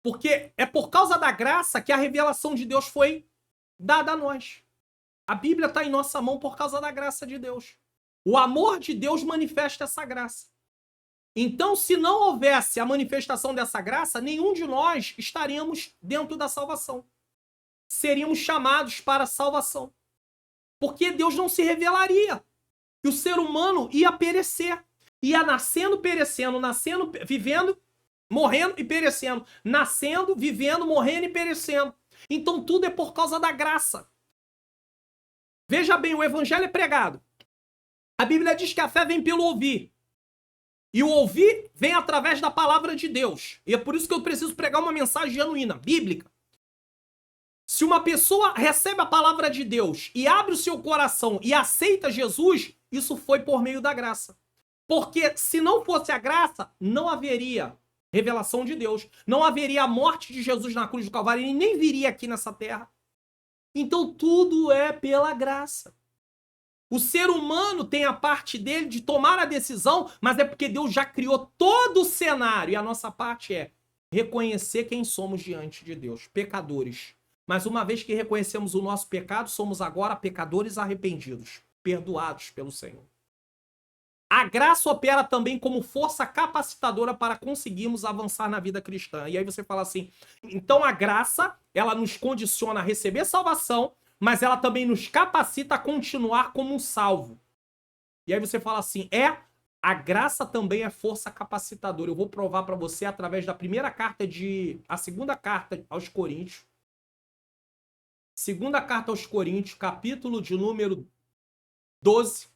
Porque é por causa da graça que a revelação de Deus foi dada a nós. A Bíblia está em nossa mão por causa da graça de Deus. O amor de Deus manifesta essa graça. Então, se não houvesse a manifestação dessa graça, nenhum de nós estaríamos dentro da salvação. Seríamos chamados para a salvação. Porque Deus não se revelaria. E o ser humano ia perecer. Ia nascendo, perecendo, nascendo, vivendo, morrendo e perecendo. Nascendo, vivendo, morrendo e perecendo. Então tudo é por causa da graça. Veja bem, o evangelho é pregado. A Bíblia diz que a fé vem pelo ouvir. E o ouvir vem através da palavra de Deus. E é por isso que eu preciso pregar uma mensagem genuína, bíblica. Se uma pessoa recebe a palavra de Deus e abre o seu coração e aceita Jesus, isso foi por meio da graça. Porque se não fosse a graça, não haveria revelação de Deus. Não haveria a morte de Jesus na cruz do Calvário. Ele nem viria aqui nessa terra. Então tudo é pela graça. O ser humano tem a parte dele de tomar a decisão, mas é porque Deus já criou todo o cenário. E a nossa parte é reconhecer quem somos diante de Deus, pecadores. Mas uma vez que reconhecemos o nosso pecado, somos agora pecadores arrependidos, perdoados pelo Senhor. A graça opera também como força capacitadora para conseguirmos avançar na vida cristã. E aí você fala assim, então a graça, ela nos condiciona a receber salvação, mas ela também nos capacita a continuar como um salvo. E aí você fala assim, a graça também é força capacitadora. Eu vou provar para você através da a segunda carta aos Coríntios. Segunda carta aos Coríntios, capítulo de número 12,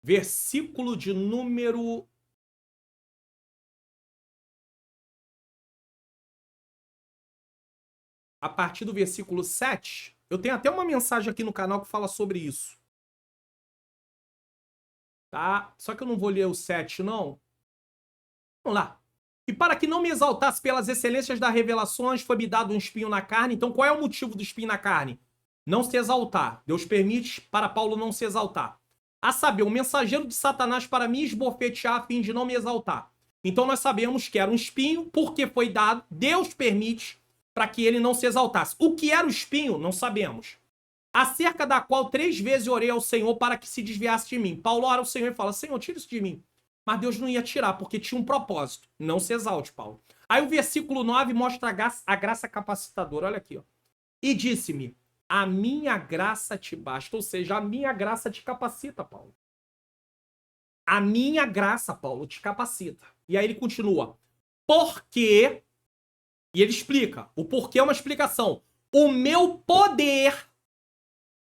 versículo de número... A partir do versículo 7, eu tenho até uma mensagem aqui no canal que fala sobre isso. Tá? Só que eu não vou ler o 7, não. Vamos lá. E para que não me exaltasse pelas excelências das revelações, foi-me dado um espinho na carne. Então, qual é o motivo do espinho na carne? Não se exaltar. Deus permite para Paulo não se exaltar. A saber, um mensageiro de Satanás para me esbofetear a fim de não me exaltar. Então, nós sabemos que era um espinho, porque foi dado, Deus permite para que ele não se exaltasse. O que era o espinho, não sabemos. Acerca da qual 3 vezes orei ao Senhor para que se desviasse de mim. Paulo ora ao Senhor e fala, Senhor, tira isso de mim. Mas Deus não ia tirar, porque tinha um propósito. Não se exalte, Paulo. Aí o versículo 9 mostra a graça capacitadora. Olha aqui, ó. E disse-me, a minha graça te basta. Ou seja, a minha graça te capacita, Paulo. A minha graça, Paulo, te capacita. E aí ele continua. Porque... E ele explica. O porquê é uma explicação. O meu poder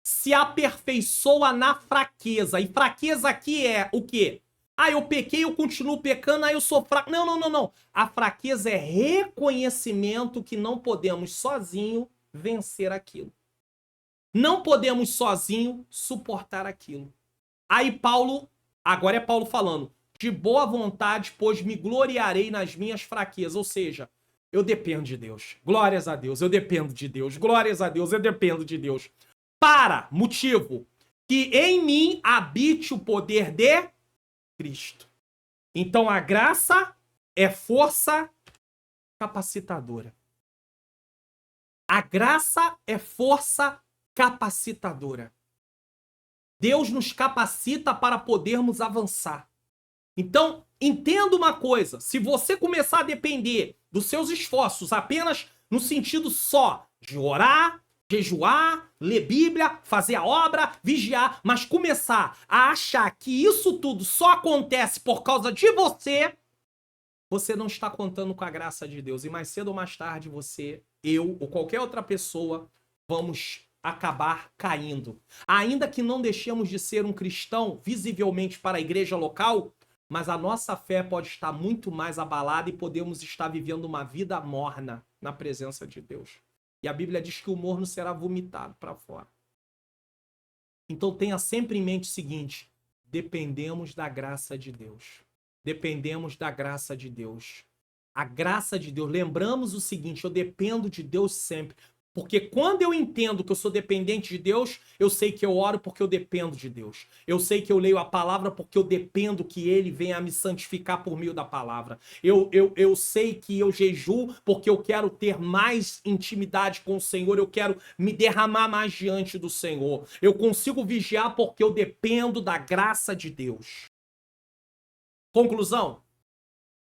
se aperfeiçoa na fraqueza. E fraqueza aqui é o quê? Ah, eu pequei, eu continuo pecando, aí eu sou fraco. Não, não, não, não. A fraqueza é reconhecimento que não podemos sozinho vencer aquilo. Não podemos sozinho suportar aquilo. Aí Paulo, agora é Paulo falando, de boa vontade, pois me gloriarei nas minhas fraquezas. Ou seja, eu dependo de Deus. Glórias a Deus, eu dependo de Deus. Glórias a Deus, eu dependo de Deus. Motivo, que em mim habite o poder de Cristo. Então a graça é força capacitadora. A graça é força capacitadora. Deus nos capacita para podermos avançar. Então, entenda uma coisa. Se você começar a depender dos seus esforços apenas no sentido só de orar, jejuar, ler Bíblia, fazer a obra, vigiar, mas começar a achar que isso tudo só acontece por causa de você, você não está contando com a graça de Deus. E mais cedo ou mais tarde você, eu ou qualquer outra pessoa vamos acabar caindo. Ainda que não deixemos de ser um cristão visivelmente para a igreja local, mas a nossa fé pode estar muito mais abalada e podemos estar vivendo uma vida morna na presença de Deus. E a Bíblia diz que o morno será vomitado para fora. Então tenha sempre em mente o seguinte: dependemos da graça de Deus. Dependemos da graça de Deus. A graça de Deus. Lembramos o seguinte: eu dependo de Deus sempre. Porque quando eu entendo que eu sou dependente de Deus, eu sei que eu oro porque eu dependo de Deus. Eu sei que eu leio a palavra porque eu dependo que Ele venha me santificar por meio da palavra. Eu sei que eu jejuo porque eu quero ter mais intimidade com o Senhor, eu quero me derramar mais diante do Senhor. Eu consigo vigiar porque eu dependo da graça de Deus. Conclusão: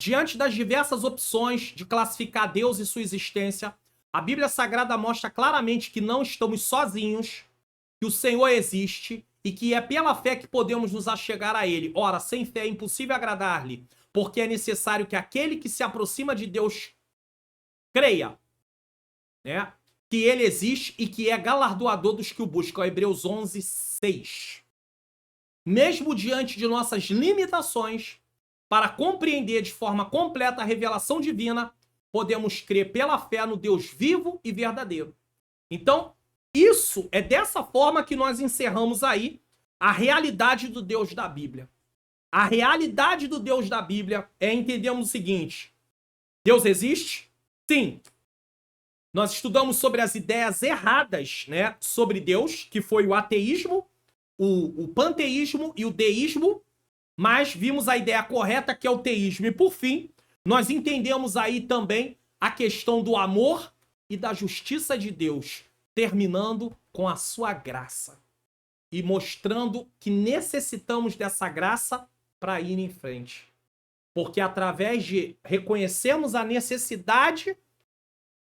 diante das diversas opções de classificar Deus e sua existência, a Bíblia Sagrada mostra claramente que não estamos sozinhos, que o Senhor existe e que é pela fé que podemos nos achegar a Ele. Ora, sem fé é impossível agradar-lhe, porque é necessário que aquele que se aproxima de Deus creia, né, que Ele existe e que é galardoador dos que o buscam. Hebreus 11, 6. Mesmo diante de nossas limitações, para compreender de forma completa a revelação divina, podemos crer pela fé no Deus vivo e verdadeiro. Então, isso é dessa forma que nós encerramos aí a realidade do Deus da Bíblia. A realidade do Deus da Bíblia é entendermos o seguinte: Deus existe? Sim. Nós estudamos sobre as ideias erradas, né, sobre Deus, que foi o ateísmo, o panteísmo e o deísmo, mas vimos a ideia correta, que é o teísmo. E por fim, nós entendemos aí também a questão do amor e da justiça de Deus, terminando com a sua graça e mostrando que necessitamos dessa graça para ir em frente. Porque através de reconhecermos a necessidade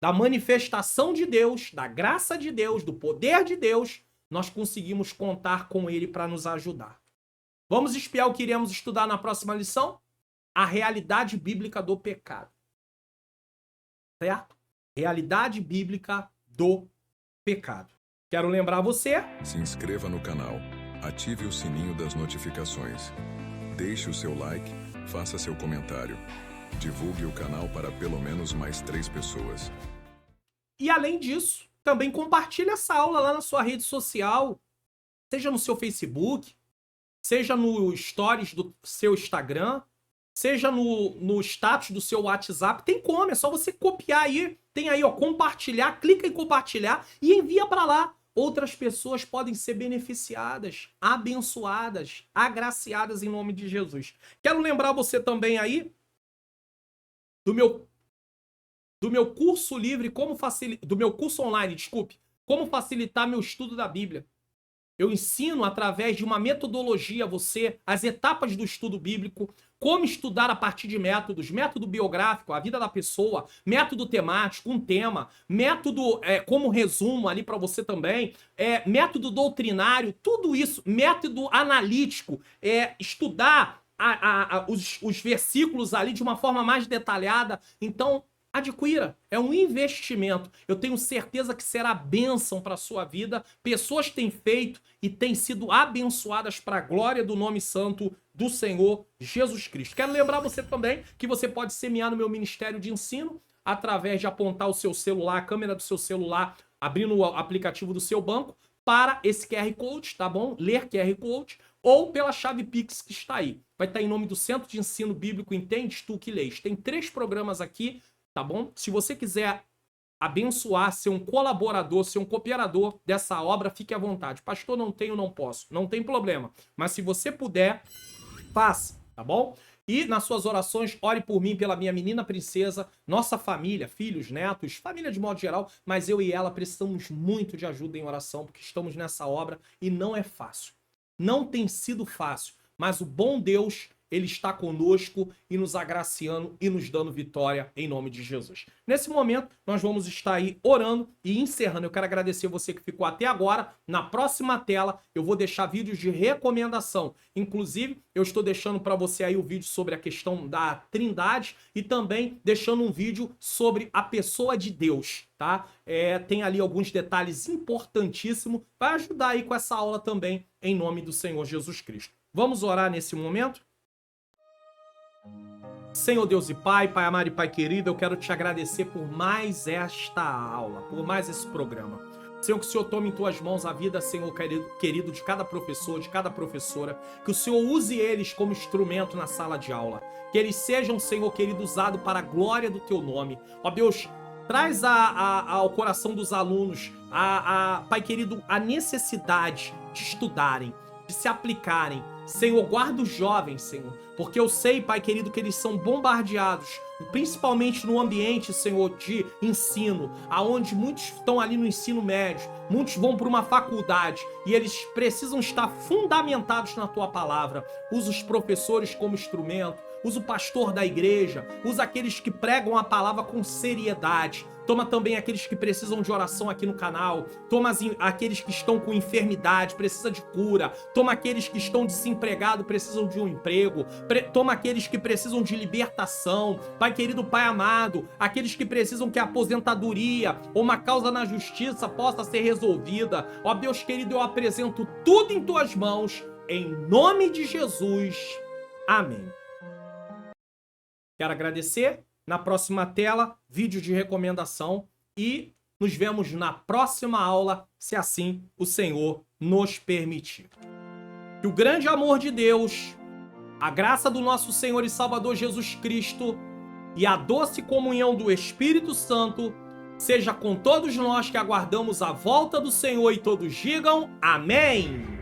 da manifestação de Deus, da graça de Deus, do poder de Deus, nós conseguimos contar com Ele para nos ajudar. Vamos espiar o que iremos estudar na próxima lição? A realidade bíblica do pecado. Certo? Realidade bíblica do pecado. Quero lembrar você... Se inscreva no canal, ative o sininho das notificações, deixe o seu like, faça seu comentário, divulgue o canal para pelo menos mais 3 pessoas. E além disso, também compartilhe essa aula lá na sua rede social, seja no seu Facebook, seja no stories do seu Instagram, seja no status do seu WhatsApp. Tem como, é só você copiar aí, tem aí, ó, compartilhar, clica em compartilhar e envia para lá. Outras pessoas podem ser beneficiadas, abençoadas, agraciadas em nome de Jesus. Quero lembrar você também aí do meu curso livre, do meu curso online, desculpe, como facilitar meu estudo da Bíblia. Eu ensino através de uma metodologia você as etapas do estudo bíblico, como estudar a partir de métodos, método biográfico, a vida da pessoa, método temático, um tema, método como resumo ali para você também, método doutrinário, tudo isso, método analítico, estudar os versículos ali de uma forma mais detalhada. Então, Adquira, é um investimento. Eu tenho certeza que será bênção para a sua vida. Pessoas têm feito e têm sido abençoadas para a glória do nome santo do Senhor Jesus Cristo. Quero lembrar você também que você pode semear no meu ministério de ensino através de apontar o seu celular, a câmera do seu celular, abrindo o aplicativo do seu banco para esse QR Code, tá bom? Ler QR Code ou pela chave Pix que está aí. Vai estar em nome do Centro de Ensino Bíblico Entendes Tu que Lês. Tem 3 programas aqui, tá bom? Se você quiser abençoar, ser um colaborador, ser um cooperador dessa obra, fique à vontade. Pastor, não tenho, não posso. Não tem problema. Mas se você puder, faça, tá bom? E nas suas orações, ore por mim, pela minha menina princesa, nossa família, filhos, netos, família de modo geral, mas eu e ela precisamos muito de ajuda em oração, porque estamos nessa obra e não é fácil. Não tem sido fácil, mas o bom Deus, ele está conosco e nos agraciando e nos dando vitória em nome de Jesus. Nesse momento, nós vamos estar aí orando e encerrando. Eu quero agradecer você que ficou até agora. Na próxima tela, eu vou deixar vídeos de recomendação. Inclusive, eu estou deixando para você aí o vídeo sobre a questão da Trindade e também deixando um vídeo sobre a pessoa de Deus, tá? Tem ali alguns detalhes importantíssimos. Vai ajudar aí com essa aula também, em nome do Senhor Jesus Cristo. Vamos orar nesse momento? Senhor Deus e Pai, Pai amado e Pai querido, eu quero te agradecer por mais esta aula, por mais esse programa. Senhor, que o Senhor tome em tuas mãos a vida, Senhor querido, de cada professor, de cada professora, que o Senhor use eles como instrumento na sala de aula, que eles sejam, Senhor querido, usados para a glória do teu nome. Ó Deus, traz ao coração dos alunos, Pai querido, a necessidade de estudarem, de se aplicarem. Senhor, guarda os jovens, Senhor, porque eu sei, Pai querido, que eles são bombardeados, principalmente no ambiente, Senhor, de ensino, aonde muitos estão ali no ensino médio, muitos vão para uma faculdade e eles precisam estar fundamentados na Tua palavra. Usa os professores como instrumento, usa o pastor da igreja, usa aqueles que pregam a palavra com seriedade. Toma também aqueles que precisam de oração aqui no canal. Toma aqueles que estão com enfermidade, precisa de cura. Toma aqueles que estão desempregados, precisam de um emprego. Toma aqueles que precisam de libertação. Pai querido, Pai amado, aqueles que precisam que a aposentadoria ou uma causa na justiça possa ser resolvida. Ó Deus querido, eu apresento tudo em Tuas mãos, em nome de Jesus. Amém. Quero agradecer. Na próxima tela, vídeo de recomendação e nos vemos na próxima aula, se assim o Senhor nos permitir. Que o grande amor de Deus, a graça do nosso Senhor e Salvador Jesus Cristo e a doce comunhão do Espírito Santo seja com todos nós que aguardamos a volta do Senhor e todos digam amém.